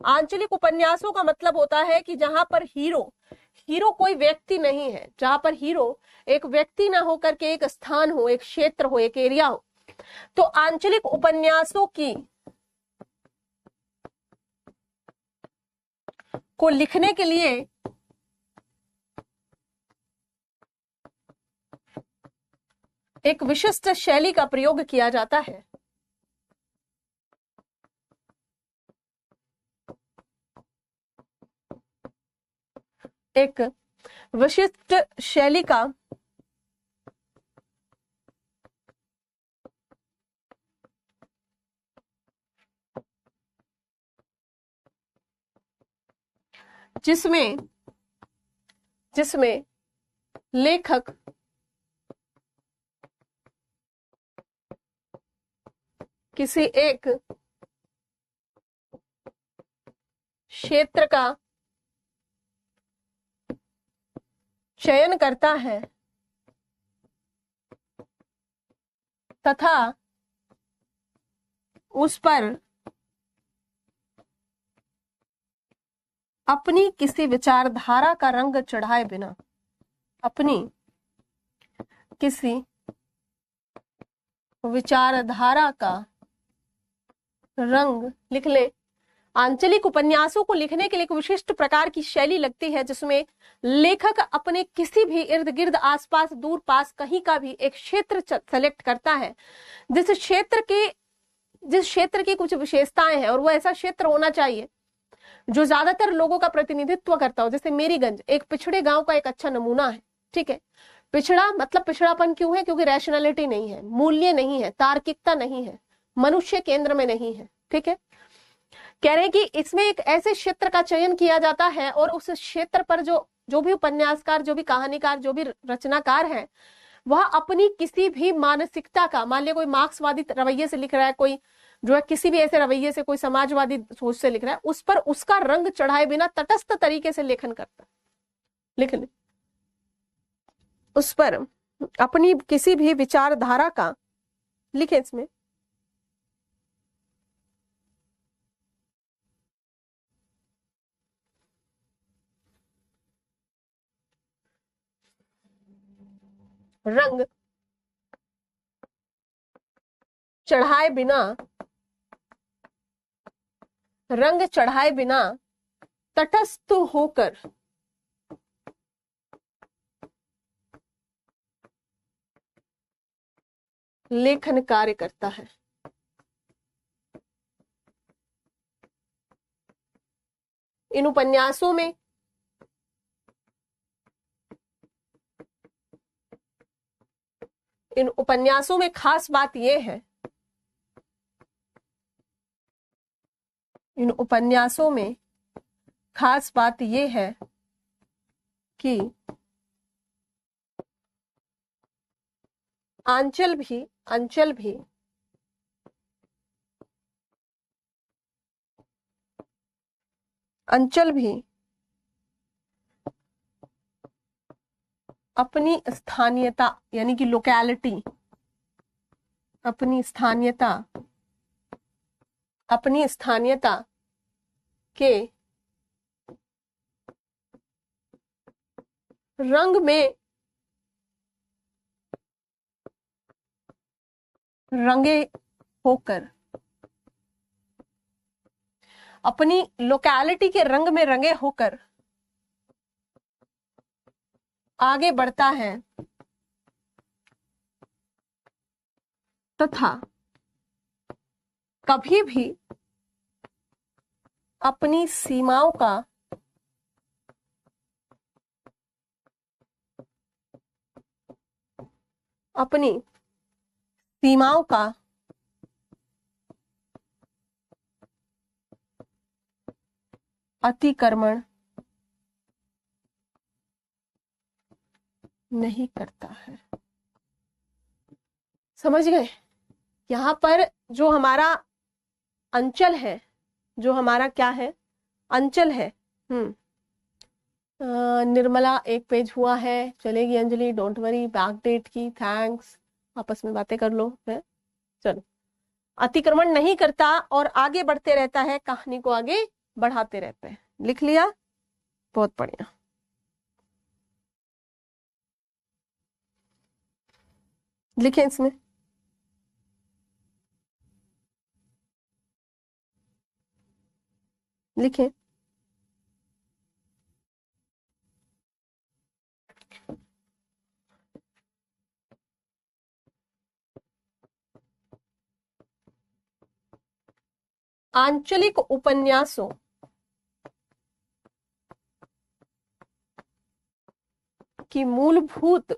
S1: आंचलिक उपन्यासों का मतलब होता है कि जहां पर हीरो कोई व्यक्ति नहीं है, जहां पर हीरो एक व्यक्ति ना होकर के एक स्थान हो, एक क्षेत्र हो, एक एरिया हो। तो आंचलिक उपन्यासों की को लिखने के लिए एक विशिष्ट शैली का प्रयोग किया जाता है। एक विशिष्ट शैली का जिसमें जिसमें लेखक किसी एक क्षेत्र का चयन करता है तथा उस पर अपनी किसी विचारधारा का रंग चढ़ाए बिना, अपनी किसी विचारधारा का रंग लिख ले। आंचलिक उपन्यासों को लिखने के लिए एक विशिष्ट प्रकार की शैली लगती है जिसमें लेखक अपने किसी भी इर्द गिर्द आसपास दूर पास कहीं का भी एक क्षेत्र सेलेक्ट करता है जिस क्षेत्र की कुछ विशेषताएं हैं, और वो ऐसा क्षेत्र होना चाहिए जो ज्यादातर लोगों का प्रतिनिधित्व करता हो। जैसे मेरीगंज एक पिछड़े गांव का एक अच्छा नमूना है, ठीक है। पिछड़ा मतलब पिछड़ापन क्यों है? क्योंकि रैशनैलिटी नहीं है, मूल्य नहीं है, तार्किकता नहीं है, मनुष्य केंद्र में नहीं है, ठीक है। कह रहे हैं कि इसमें एक ऐसे क्षेत्र का चयन किया जाता है और उस क्षेत्र पर जो भी उपन्यासकार, जो भी कहानीकार, जो भी रचनाकार है, वह अपनी किसी भी मानसिकता का, मान लिया कोई मार्क्सवादी रवैये से लिख रहा है, कोई जो है किसी भी ऐसे रवैये से, कोई समाजवादी सोच से लिख रहा है, उस पर उसका रंग चढ़ाए बिना तटस्थ तरीके से लेखन करता है। लिख ले, उस पर अपनी किसी भी विचारधारा का, लिखे इसमें, रंग चढ़ाए बिना, रंग चढ़ाए बिना तटस्थ होकर लेखन कार्य करता है। इन उपन्यासों में खास बात यह है, इन उपन्यासों में खास बात यह है कि अंचल भी अपनी स्थानीयता यानी कि लोकैलिटी, अपनी स्थानीयता के रंग में रंगे होकर, अपनी लोकैलिटी के रंग में रंगे होकर आगे बढ़ता है तथा कभी भी अपनी सीमाओं का अतिक्रमण नहीं करता है। समझ गए? यहां पर जो हमारा अंचल है, जो हमारा क्या है, अंचल है। निर्मला एक पेज हुआ है, चलेगी अंजलि, डोंट वरी, बैकडेट की, थैंक्स, आपस में बातें कर लो है। चलो, अतिक्रमण नहीं करता और आगे बढ़ते रहता है, कहानी को आगे बढ़ाते रहते हैं। लिख लिया? बहुत बढ़िया। लिखें इसमें, लिखें। आंचलिक उपन्यासों की मूलभूत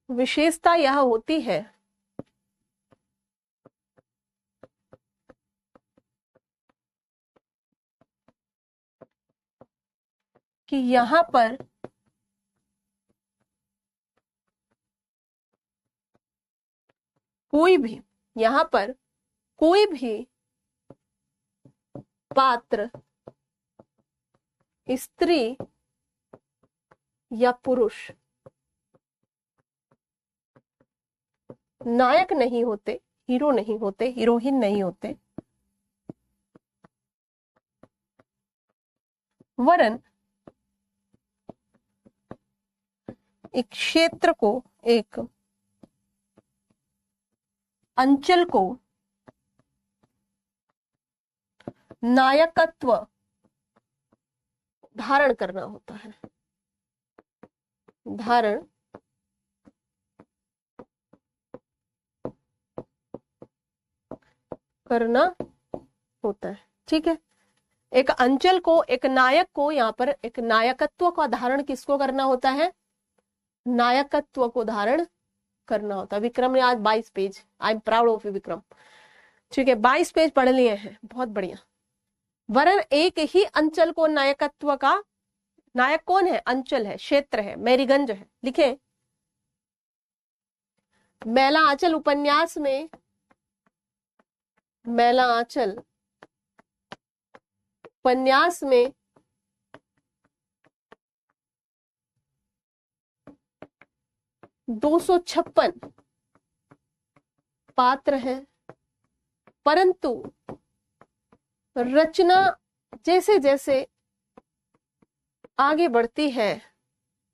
S1: विशेषता यह होती है कि यहां पर कोई भी पात्र स्त्री या पुरुष नायक नहीं होते, हीरो नहीं होते, हीरोइन नहीं होते, वरन एक क्षेत्र को, एक अंचल को नायकत्व धारण करना होता है, धारण करना होता है। ठीक है, एक अंचल को, एक नायक को, यहाँ पर एक नायकत्व का धारण किसको करना होता है? नायकत्व को धारण करना होता है। विक्रम ने आज 22 page, I am proud of you Vikram. ठीक है, 22 पेज पढ़ लिए हैं, बहुत बढ़िया। वरन एक ही अंचल को नायकत्व का, नायक कौन है? अंचल है, क्षेत्र है, मेरीगंज है। लिखे, मैला आंचल उपन्यास में, मैला आंचल उपन्यास में 256 पात्र हैं, परंतु रचना जैसे जैसे आगे बढ़ती है,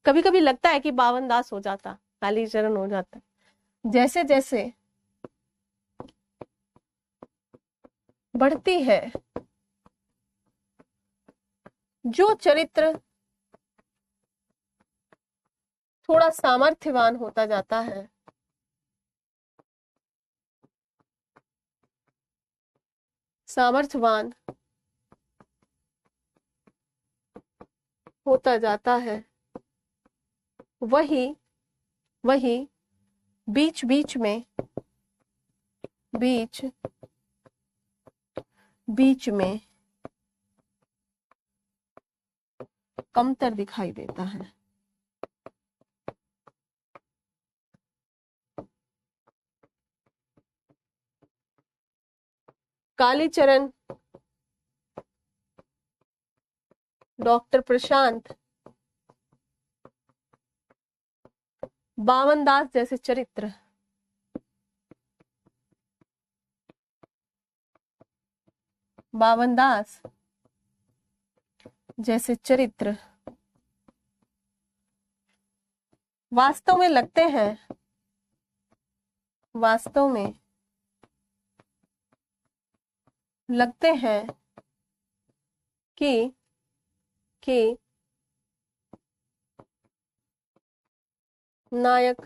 S1: कभी कभी लगता है कि 52 दास हो जाता, कालीचरण हो जाता। जैसे जैसे बढ़ती है, जो चरित्र थोड़ा सामर्थ्यवान होता जाता है, सामर्थ्यवान होता जाता है, वही बीच बीच में कमतर दिखाई देता है। कालीचरण, डॉक्टर प्रशांत, 52 दास जैसे चरित्र, बावन दास जैसे चरित्र वास्तव में लगते हैं, वास्तव में लगते हैं कि नायक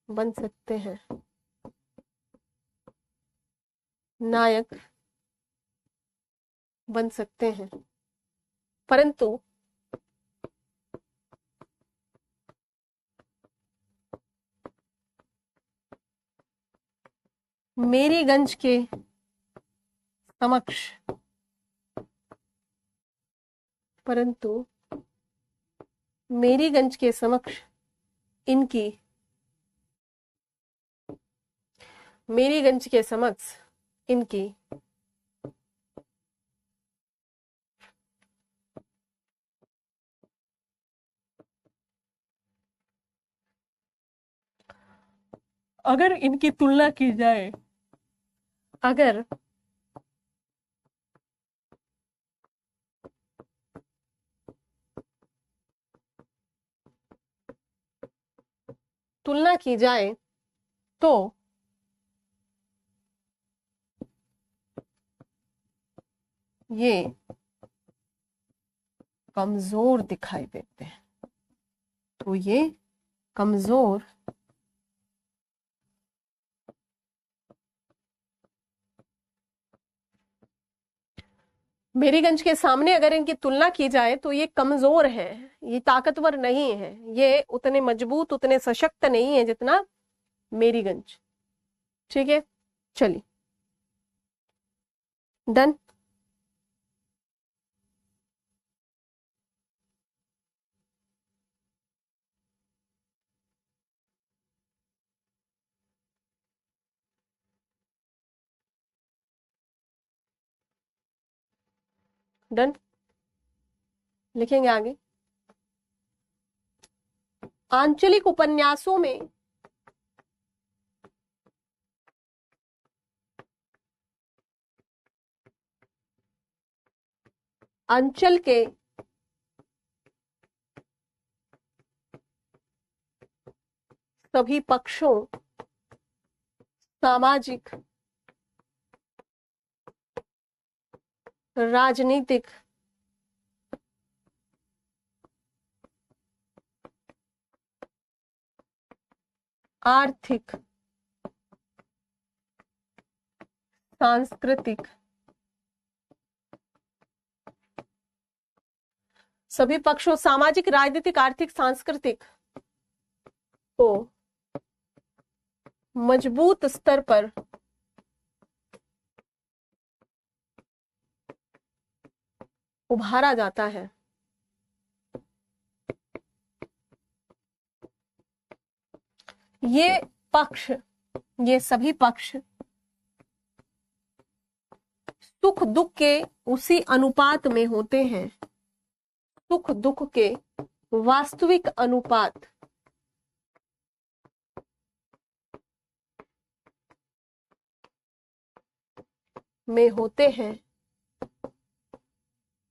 S1: बन सकते हैं, नायक बन सकते हैं, परंतु मेरीगंज के समक्ष, परंतु मेरीगंज के समक्ष इनकी, मेरीगंज के समक्ष इनकी अगर इनकी तुलना की जाए, अगर तुलना की जाए तो ये कमजोर दिखाई देते हैं, तो ये कमजोर मेरीगंज के सामने अगर इनकी तुलना की जाए तो ये कमजोर है, ये ताकतवर नहीं है, ये उतने मजबूत उतने सशक्त नहीं है जितना मेरीगंज। ठीक है, चलिए डन। डन, लिखेंगे आगे। आंचलिक उपन्यासों में अंचल के सभी पक्षों, सामाजिक, राजनीतिक, आर्थिक, सांस्कृतिक, सभी पक्षों सामाजिक, राजनीतिक, आर्थिक, सांस्कृतिक को मजबूत स्तर पर उभारा जाता है। ये पक्ष, ये सभी पक्ष सुख दुख के उसी अनुपात में होते हैं, सुख दुख के वास्तविक अनुपात में होते हैं,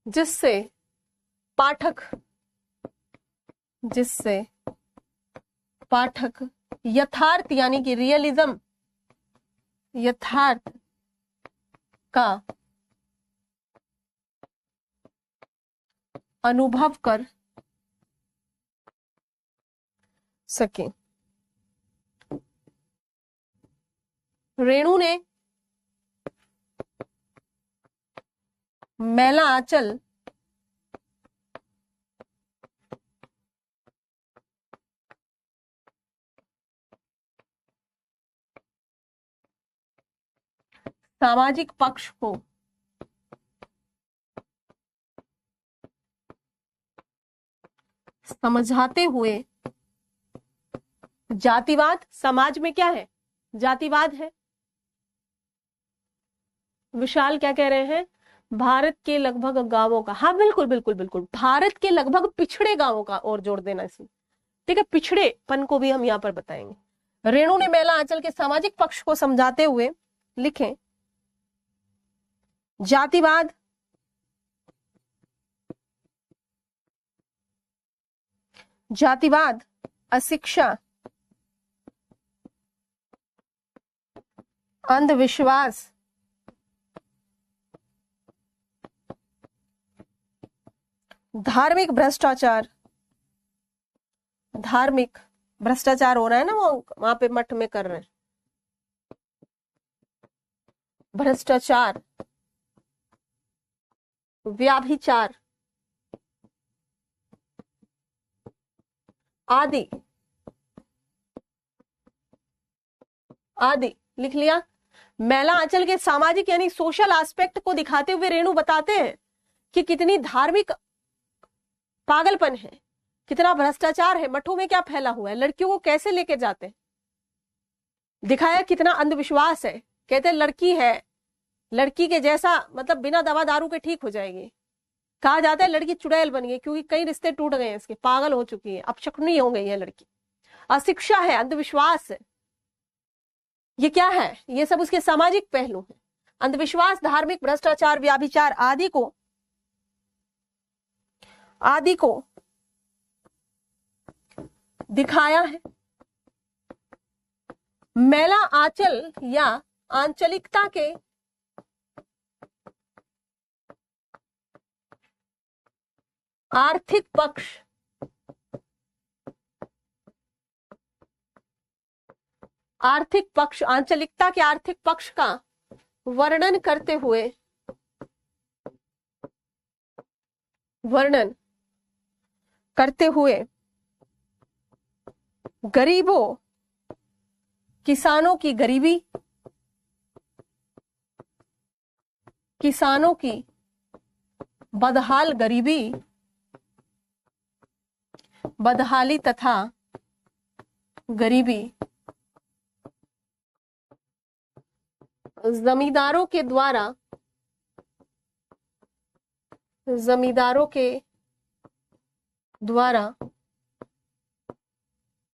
S1: जिससे पाठक यथार्थ यानी कि रियलिज्म, यथार्थ का अनुभव कर सके। रेणु ने मैला आंचल सामाजिक पक्ष को समझाते हुए जातिवाद, समाज में क्या है, जातिवाद है। विशाल क्या कह रहे हैं, भारत के लगभग गांवों का, हाँ बिल्कुल बिल्कुल बिल्कुल, भारत के लगभग पिछड़े गांवों का और जोड़ देना इसमें। ठीक है, पिछड़ेपन को भी हम यहाँ पर बताएंगे। रेणु ने मैला आंचल के सामाजिक पक्ष को समझाते हुए लिखें, जातिवाद, जातिवाद, अशिक्षा, अंधविश्वास, धार्मिक भ्रष्टाचार, धार्मिक भ्रष्टाचार हो रहा है ना, वो वहां पे मठ में कर रहे हैं, भ्रष्टाचार, व्याभिचार आदि आदि लिख लिया। मैला आंचल के सामाजिक यानी सोशल एस्पेक्ट को दिखाते हुए रेणु बताते हैं कि कितनी धार्मिक पागलपन है, कितना भ्रष्टाचार है, मठों में क्या फैला हुआ है, लड़कियों को कैसे लेके जाते हैं, दिखाया कितना अंधविश्वास है। कहते हैं लड़की है, लड़की के जैसा मतलब बिना दवा दारू के ठीक हो जाएगी। कहा जाता है लड़की चुड़ैल बन गई, क्योंकि कई रिश्ते टूट गए हैं इसके, पागल हो चुकी है, अपशकुनी हो गई है लड़की। अशिक्षा है, अंधविश्वास है, ये क्या है, ये सब उसके सामाजिक पहलू हैं। अंधविश्वास, धार्मिक भ्रष्टाचार, व्याभिचार आदि को दिखाया है। मैला आंचल या आंचलिकता के आर्थिक पक्ष, आंचलिकता के आर्थिक पक्ष का वर्णन करते हुए वर्णन करते हुए गरीबों, किसानों की गरीबी, किसानों की बदहाल गरीबी, बदहाली तथा गरीबी, जमींदारों के द्वारा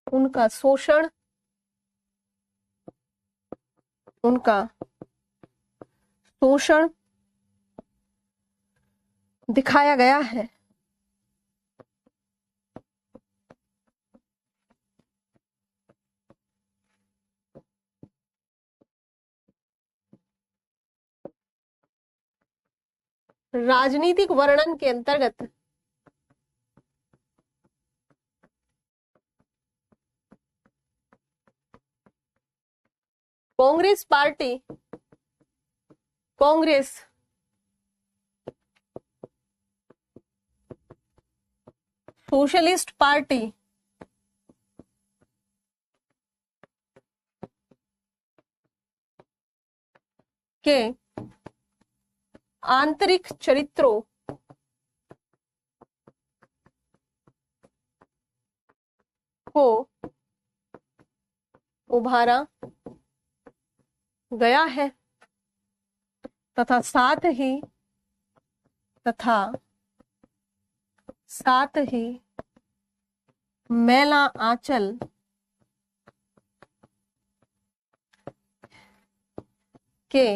S1: उनका शोषण, दिखाया गया है। राजनीतिक वर्णन के अंतर्गत कांग्रेस सोशलिस्ट पार्टी के आंतरिक चरित्रों को उभारा गया है तथा साथ ही मैला आंचल के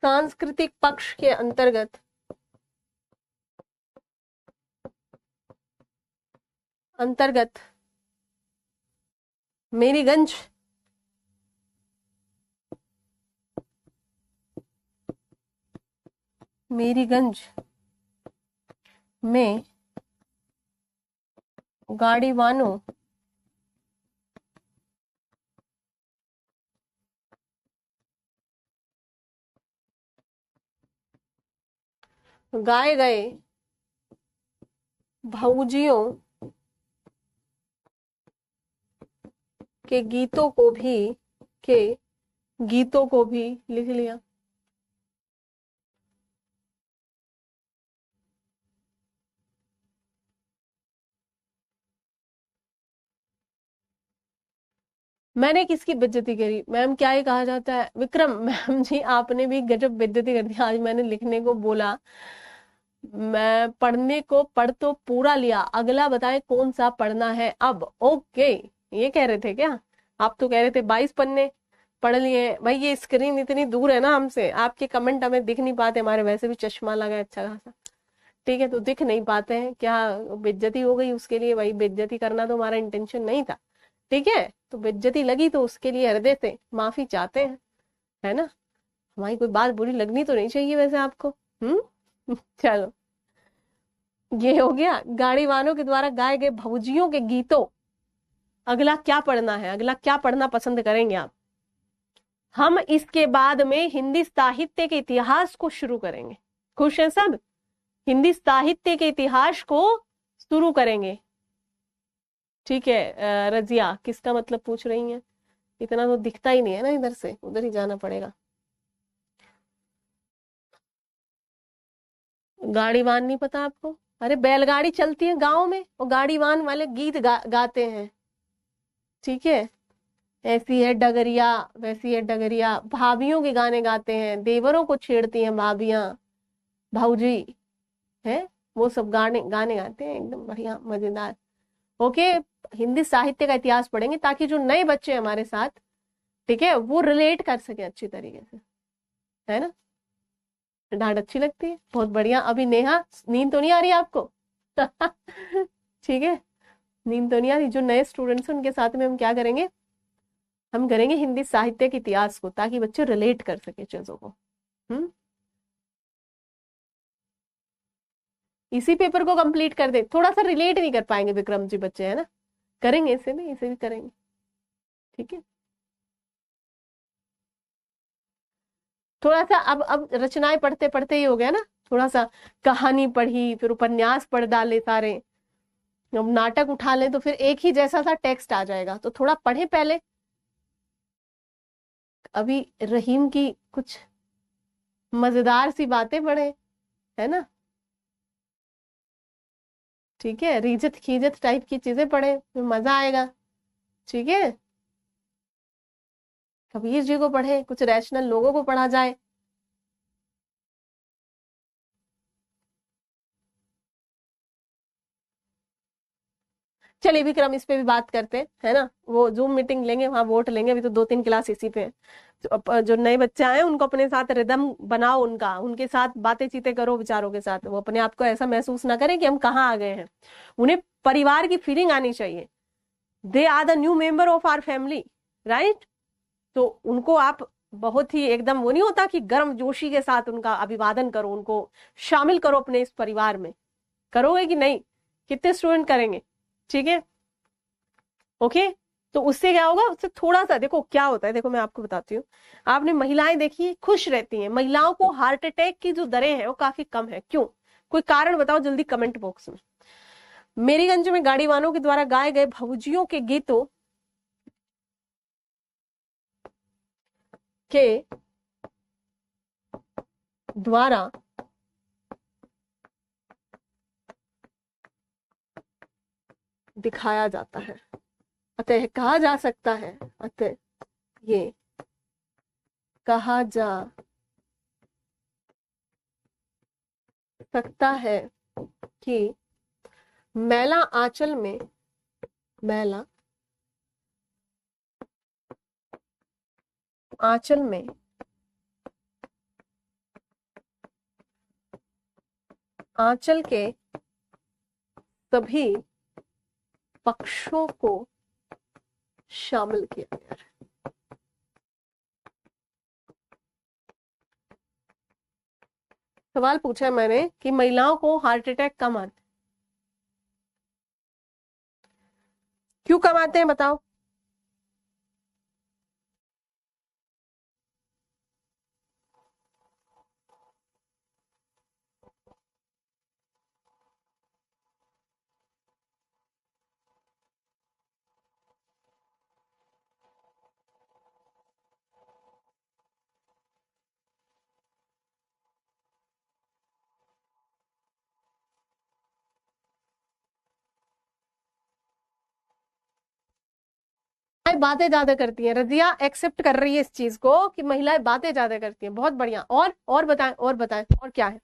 S1: सांस्कृतिक पक्ष के अंतर्गत मेरीगंज में गाड़ीवानों गाए गए भाऊजियों के गीतों को भी लिख लिया। मैंने किसकी बेइज्जती करी मैम? क्या ही कहा जाता है विक्रम मैम जी, आपने भी गजब बेइज्जती कर दी। आज मैंने लिखने को बोला, मैं पढ़ने को पढ़ तो पूरा लिया, अगला बताए कौन सा पढ़ना है अब। ओके, ये कह रहे थे क्या आप? तो कह रहे थे 22 पन्ने पढ़ लिए। भाई ये स्क्रीन इतनी दूर है ना हमसे, आपके कमेंट हमें दिख नहीं पाते, हमारे वैसे भी चश्मा लगा है अच्छा खासा, ठीक है, तो दिख नहीं पाते हैं। क्या बेइज्जती हो गई उसके लिए? भाई बेइज्जती करना तो हमारा इंटेंशन नहीं था, ठीक है, तो बेइज्जती लगी तो उसके लिए हृदय से माफी चाहते हैं, है ना। हमारी कोई बात बुरी लगनी तो नहीं चाहिए वैसे आपको। चलो, ये हो गया गाड़ीवानों के द्वारा गाए गए भौजियों के गीतों। अगला क्या पढ़ना है? अगला क्या पढ़ना पसंद करेंगे आप? हम इसके बाद में हिंदी साहित्य के इतिहास को शुरू करेंगे। खुश हैं सब? हिंदी साहित्य के इतिहास को शुरू करेंगे, ठीक है। रजिया किसका मतलब पूछ रही हैं? इतना तो दिखता ही नहीं है ना, इधर से उधर ही जाना पड़ेगा। गाड़ीवान नहीं पता आपको? अरे बैलगाड़ी चलती है गांव में और गाड़ीवान वाले गीत गाते हैं, ठीक है। ऐसी है डगरिया वैसी है डगरिया, भाभियों के गाने गाते हैं, देवरों को छेड़ती हैं भाभियां, भाऊजी है, वो सब गाने गाने गाते हैं, एकदम बढ़िया मजेदार। ओके, हिंदी साहित्य का इतिहास पढ़ेंगे ताकि जो नए बच्चे हमारे साथ, ठीक है, वो रिलेट कर सके अच्छी तरीके से, है ना। डांट अच्छी लगती है, बहुत बढ़िया। अभी नेहा, नींद तो नहीं आ रही आपको? ठीक है, नींद तो नहीं आ रही। जो नए स्टूडेंट्स हैं उनके साथ में हम क्या करेंगे, हम करेंगे हिंदी साहित्य के इतिहास को, ताकि बच्चे रिलेट कर सके चीजों को। इसी पेपर को कंप्लीट कर दे, थोड़ा सा रिलेट नहीं कर पाएंगे विक्रम जी बच्चे, है ना। करेंगे इसे भी करेंगे, ठीक है। थोड़ा सा अब रचनाएं पढ़ते पढ़ते ही हो गया ना, थोड़ा सा कहानी पढ़ी, फिर उपन्यास पढ़ डाले सारे, अब नाटक उठा लें तो फिर एक ही जैसा सा टेक्स्ट आ जाएगा, तो थोड़ा पढ़े पहले। अभी रहीम की कुछ मजेदार सी बातें पढ़े, है ना, ठीक है, रीजत खीजत टाइप की चीजें पढ़े, फिर मजा आएगा, ठीक है। कबीर जी को पढ़े, कुछ रैशनल लोगों को पढ़ा जाए। चलिए विक्रम, इस पे भी बात करते हैं, है ना, वो जूम मीटिंग लेंगे, वहां वोट लेंगे, अभी तो 2-3 क्लास इसी पे है। जो नए बच्चे आए हैं उनको अपने साथ रिदम बनाओ, उनका उनके साथ बातें चीतें करो विचारों के साथ, वो अपने आप को ऐसा महसूस ना करें कि हम कहाँ आ गए हैं। उन्हें परिवार की फीलिंग आनी चाहिए, they are the new member of our family, right. तो उनको आप बहुत ही एकदम, वो नहीं होता कि गर्म जोशी के साथ उनका अभिवादन करो, उनको शामिल करो अपने इस परिवार में। करोगे कि नहीं? कितने स्टूडेंट करेंगे? ठीक है, ओके। तो उससे क्या होगा, उससे थोड़ा सा देखो क्या होता है, देखो मैं आपको बताती हूँ। आपने महिलाएं देखी खुश रहती हैं, महिलाओं को हार्ट अटैक की जो दरें हैं वो काफी कम है, क्यों? कोई कारण बताओ जल्दी कमेंट बॉक्स में। मेरीगंज में गाड़ी वालों के द्वारा गाए गए भौजियों के गीतों के द्वारा दिखाया जाता है, अतः कहा जा सकता है, अतः ये कहा जा सकता है कि मैला आंचल में, मैला आंचल में आंचल के सभी पक्षों को शामिल किया गया है। सवाल पूछा है मैंने कि महिलाओं को हार्ट अटैक कम आते, क्यों कम आते हैं बताओ? महिलाएं बातें ज्यादा करती हैं, रजिया एक्सेप्ट कर रही है इस चीज को कि महिलाएं बातें ज्यादा करती हैं, बहुत बढ़िया। और बताएं, और बताएं, और क्या है?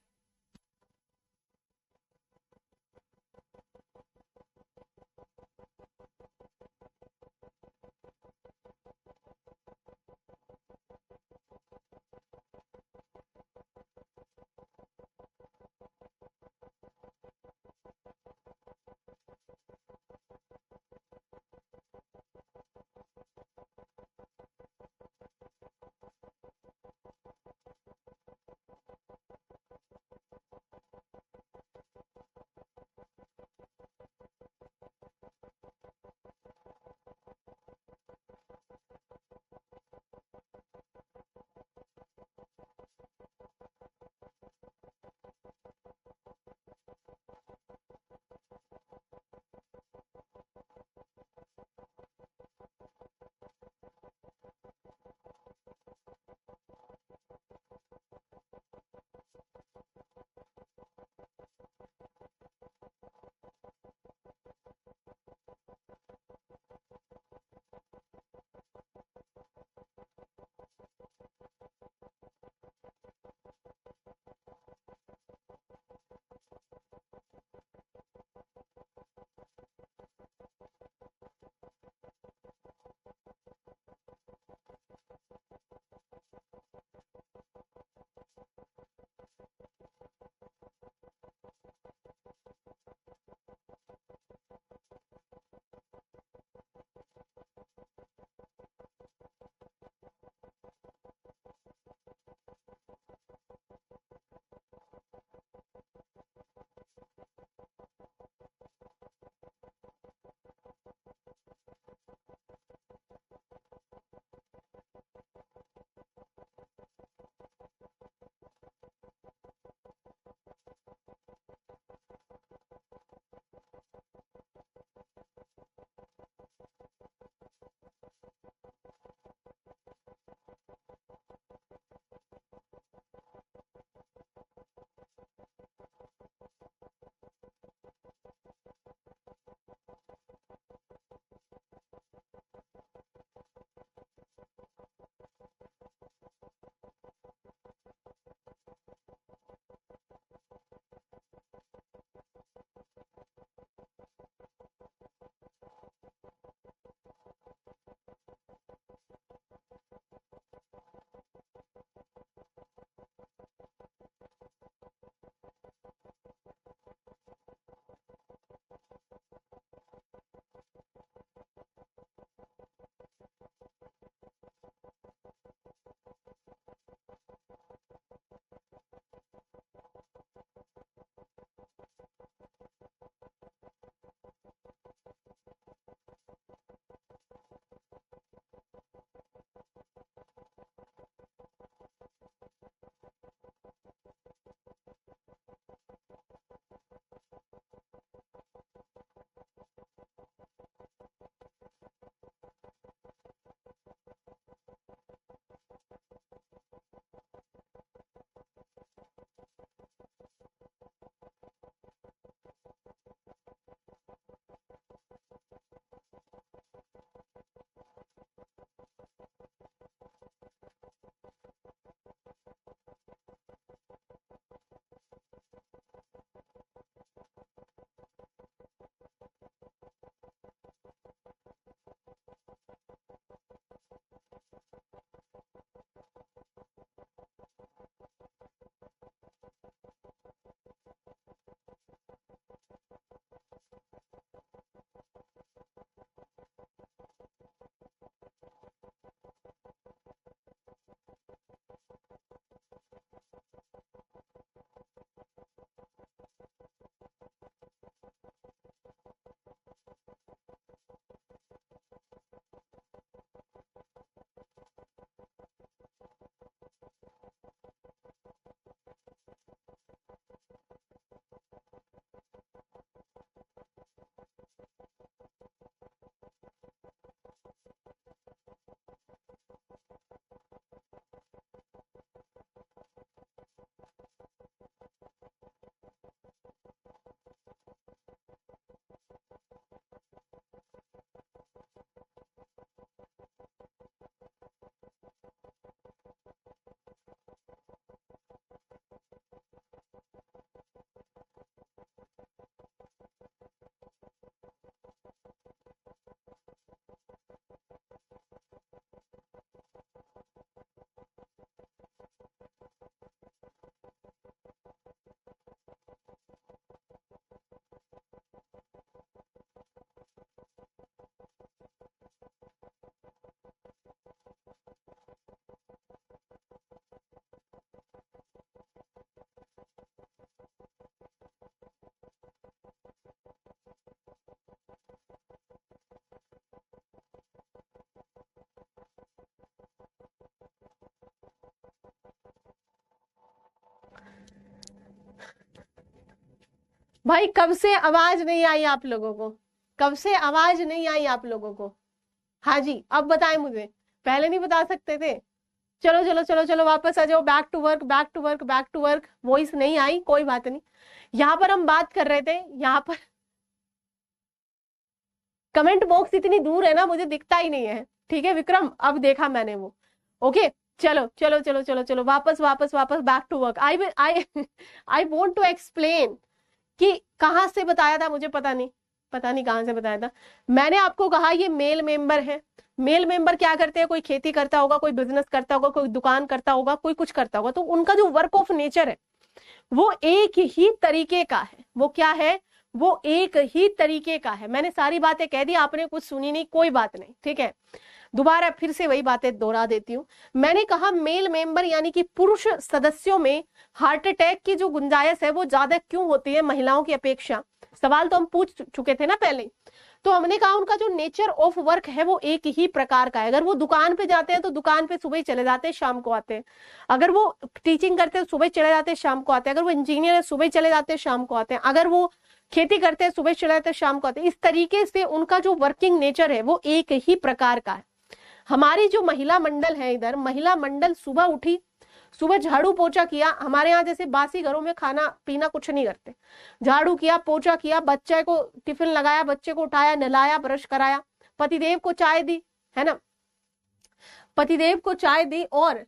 S1: भाई कब से आवाज नहीं आई आप लोगों को, कब से आवाज नहीं आई आप लोगों को? हाँ जी, अब बताएं मुझे, पहले नहीं बता सकते थे? चलो चलो चलो चलो वापस आ जाओ, back to work back to work back to work. Voice नहीं आई, कोई बात नहीं। यहाँ पर हम बात कर रहे थे, यहाँ पर कमेंट बॉक्स इतनी दूर है ना, मुझे दिखता ही नहीं है। ठीक है विक्रम, अब देखा मैंने वो। ओके, चलो चलो चलो चलो चलो वापस वापस वापस back to work. I I want to explain कि कहाँ से बताया था, मुझे पता नहीं, पता नहीं कहाँ से बताया था। मैंने आपको कहा ये मेल मेंबर है। मेल मेंबर क्या करते हैं? कोई खेती करता होगा, कोई बिजनेस करता होगा, कोई दुकान करता होगा, कोई कुछ करता होगा, तो उनका जो वर्क ऑफ नेचर है वो एक ही तरीके का है। वो क्या है? वो एक ही तरीके का है। मैंने सारी बातें कह दी, आपने कुछ सुनी नहीं, कोई बात नहीं, ठीक है। दोबारा फिर से वही बातें दोहरा देती हूँ। मैंने कहा मेल मेंबर यानी कि पुरुष सदस्यों में हार्ट अटैक की जो गुंजाइश है वो ज्यादा क्यों होती है महिलाओं की अपेक्षा? सवाल तो हम पूछ चुके थे ना पहले। तो हमने कहा उनका जो नेचर ऑफ वर्क है वो एक ही प्रकार का है। अगर वो दुकान पे जाते हैं तो दुकान पे सुबह चले जाते हैं, शाम को आते हैं। अगर वो टीचिंग करते हैं सुबह चले जाते हैं, शाम को आते हैं। अगर वो इंजीनियर है सुबह चले जाते हैं, शाम को आते हैं। अगर वो खेती करते हैं सुबह चले जाते हैं, शाम को आते हैं। इस तरीके से उनका जो वर्किंग नेचर है वो एक ही प्रकार का है। हमारी जो महिला मंडल है, इधर महिला मंडल सुबह उठी, सुबह झाड़ू पोछा किया। हमारे यहाँ जैसे बासी घरों में खाना पीना कुछ नहीं करते। झाड़ू किया, पोछा किया, बच्चे को टिफिन लगाया, बच्चे को उठाया, नहलाया, ब्रश कराया, पतिदेव को चाय दी, है ना, पतिदेव को चाय दी। और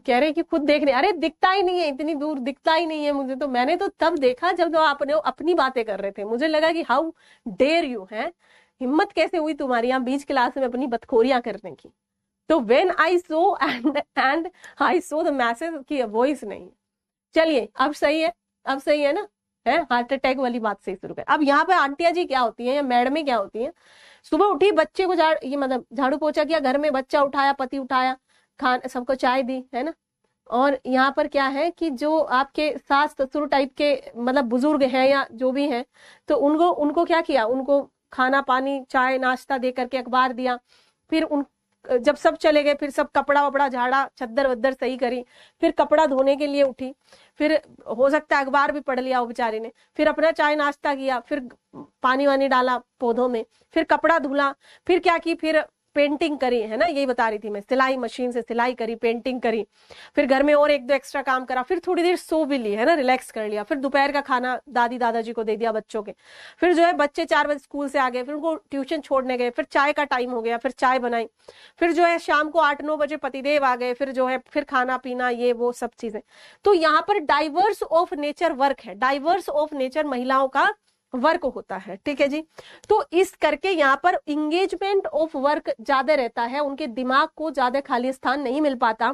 S1: कह रहे कि खुद देख रहे, अरे दिखता ही नहीं है, इतनी दूर दिखता ही नहीं है मुझे। तो मैंने तो तब देखा जब तो आपने अपनी बातें कर रहे थे। मुझे लगा कि हाउ डेयर यू, है हिम्मत कैसे हुई तुम्हारी यहाँ बीच क्लास में अपनी बदखोरियां करने की। तो when I so and I so the message की वॉइस नहीं। चलिए अब सही है, अब सही है ना, है हार्ट अटैक वाली बात से शुरू कर। अब यहाँ पे आंटिया जी क्या होती है या मैडमें क्या होती है? सुबह उठी, बच्चे को ये मतलब झाड़ू पोछा किया, घर में बच्चा उठाया, पति उठाया, खान सबको चाय दी, है ना। और यहाँ पर क्या है कि जो आपके सास ससुर टाइप के मतलब बुजुर्ग हैं या जो भी हैं, तो उनको उनको क्या किया? उनको खाना पानी चाय नाश्ता दे करके अखबार दिया। फिर उन जब सब चले गए फिर सब कपड़ा वपड़ा झाड़ा, चद्दर वद्दर सही करी, फिर कपड़ा धोने के लिए उठी। फिर हो सकता है अखबार भी पढ़ लिया वो बेचारी ने। फिर अपना चाय नाश्ता किया, फिर पानी वानी डाला पौधों में, फिर कपड़ा धुला, फिर क्या की, फिर पेंटिंग करी, है ना, यही बता रही थी मैं, सिलाई मशीन से सिलाई करी, पेंटिंग करी। फिर घर में और एक दो एक्स्ट्रा काम करा, फिर थोड़ी देर सो भी ली, है ना, रिलैक्स कर लिया। फिर दोपहर का खाना दादी दादाजी को दे दिया बच्चों के। फिर जो है बच्चे 4 बजे स्कूल से आ गए, फिर उनको ट्यूशन छोड़ने गए, फिर चाय का टाइम हो गया, फिर चाय बनाई। फिर जो है शाम को 8-9 बजे पतिदेव आ गए, फिर जो है फिर खाना पीना ये वो सब चीजें। तो यहाँ पर डाइवर्स ऑफ नेचर वर्क है, डाइवर्स ऑफ नेचर महिलाओं का वर्क होता है, ठीक है जी। तो इस करके यहाँ पर इंगेजमेंट ऑफ वर्क ज्यादा रहता है, उनके दिमाग को ज्यादा खाली स्थान नहीं मिल पाता।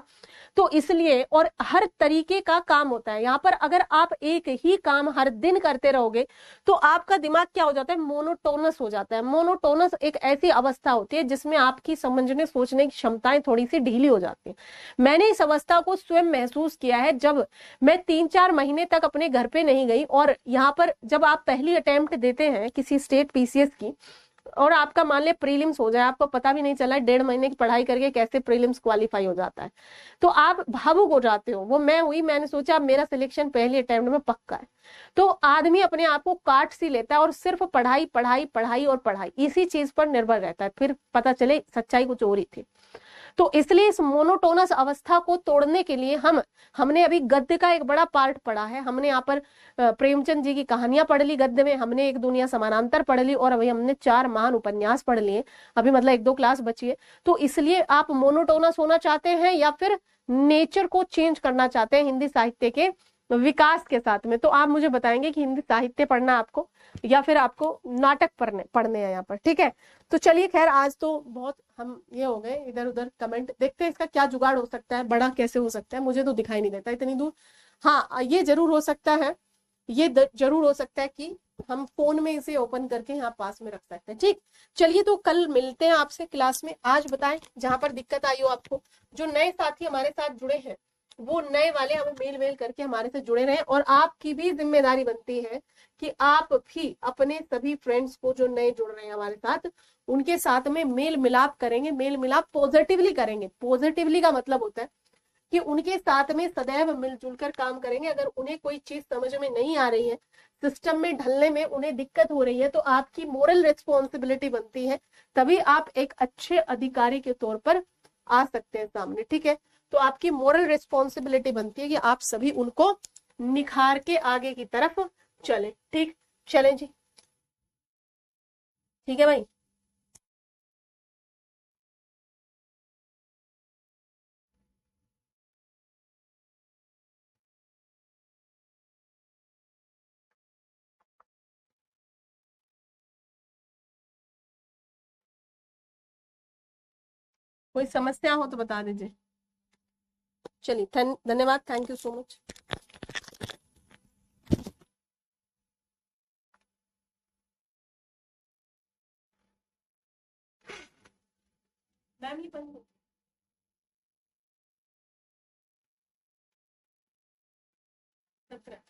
S1: तो इसलिए और हर तरीके का काम होता है यहाँ पर। अगर आप एक ही काम हर दिन करते रहोगे तो आपका दिमाग क्या हो जाता है? मोनोटोनस हो जाता है। मोनोटोनस एक ऐसी अवस्था होती है जिसमें आपकी समझने सोचने की क्षमताएं थोड़ी सी ढीली हो जाती है। मैंने इस अवस्था को स्वयं महसूस किया है जब मैं 3-4 महीने तक अपने घर पे नहीं गई। और यहाँ पर जब आप पहली अटेम्प्ट देते हैं किसी स्टेट पीसीएस की और आपका मान ले प्रीलिम्स हो जाए, आपको पता भी नहीं चला 1.5 महीने की पढ़ाई करके कैसे प्रीलिम्स क्वालिफाई हो जाता है, तो आप भावुक हो जाते हो। वो मैं हुई, मैंने सोचा मेरा सिलेक्शन पहले अटेम्प्ट में पक्का है। तो आदमी अपने आप को काट सी लेता है और सिर्फ पढ़ाई पढ़ाई पढ़ाई और पढ़ाई इसी चीज पर निर्भर रहता है। फिर पता चले सच्चाई कुछ और ही थी। तो इसलिए इस मोनोटोनस अवस्था को तोड़ने के लिए हमने अभी गद्य का एक बड़ा पार्ट पढ़ा है। हमने यहाँ पर प्रेमचंद जी की कहानियां पढ़ ली गद्य में, हमने एक दुनिया समानांतर पढ़ ली और अभी हमने 4 महान उपन्यास पढ़ लिए। अभी मतलब 1-2 क्लास बची है। तो इसलिए आप मोनोटोनस होना चाहते हैं या फिर नेचर को चेंज करना चाहते हैं हिंदी साहित्य के विकास के साथ में, तो आप मुझे बताएंगे कि हिंदी साहित्य पढ़ना आपको या फिर आपको नाटक पढ़ने हैं यहाँ पर, ठीक है। तो चलिए खैर आज तो बहुत हम ये हो गए इधर उधर कमेंट। देखते हैं इसका क्या जुगाड़ हो सकता है, बड़ा कैसे हो सकता है, मुझे तो दिखाई नहीं देता इतनी दूर। हाँ ये जरूर हो सकता है, ये जरूर हो सकता है कि हम फोन में इसे ओपन करके यहाँ पास में रख सकते हैं। ठीक, चलिए तो कल मिलते हैं आपसे क्लास में। आज बताएं जहां पर दिक्कत आई हो आपको। जो नए साथी हमारे साथ जुड़े हैं वो नए वाले हमें मेल वेल करके हमारे से जुड़े रहें। और आपकी भी जिम्मेदारी बनती है कि आप भी अपने सभी फ्रेंड्स को जो नए जुड़ रहे हैं हमारे साथ, उनके साथ में मेल मिलाप करेंगे, मेल मिलाप पॉजिटिवली करेंगे। पॉजिटिवली का मतलब होता है कि उनके साथ में सदैव मिलजुल कर काम करेंगे। अगर उन्हें कोई चीज समझ में नहीं आ रही है, सिस्टम में ढलने में उन्हें दिक्कत हो रही है, तो आपकी मोरल रिस्पॉन्सिबिलिटी बनती है, तभी आप एक अच्छे अधिकारी के तौर पर आ सकते हैं सामने, ठीक है। तो आपकी मोरल रिस्पॉन्सिबिलिटी बनती है कि आप सभी उनको निखार के आगे की तरफ चले, ठीक। चलें जी, ठीक है भाई। कोई समस्या हो तो बता दीजिए। चलिए, धन्यवाद, thank you so much. Ma'am ये बंद 17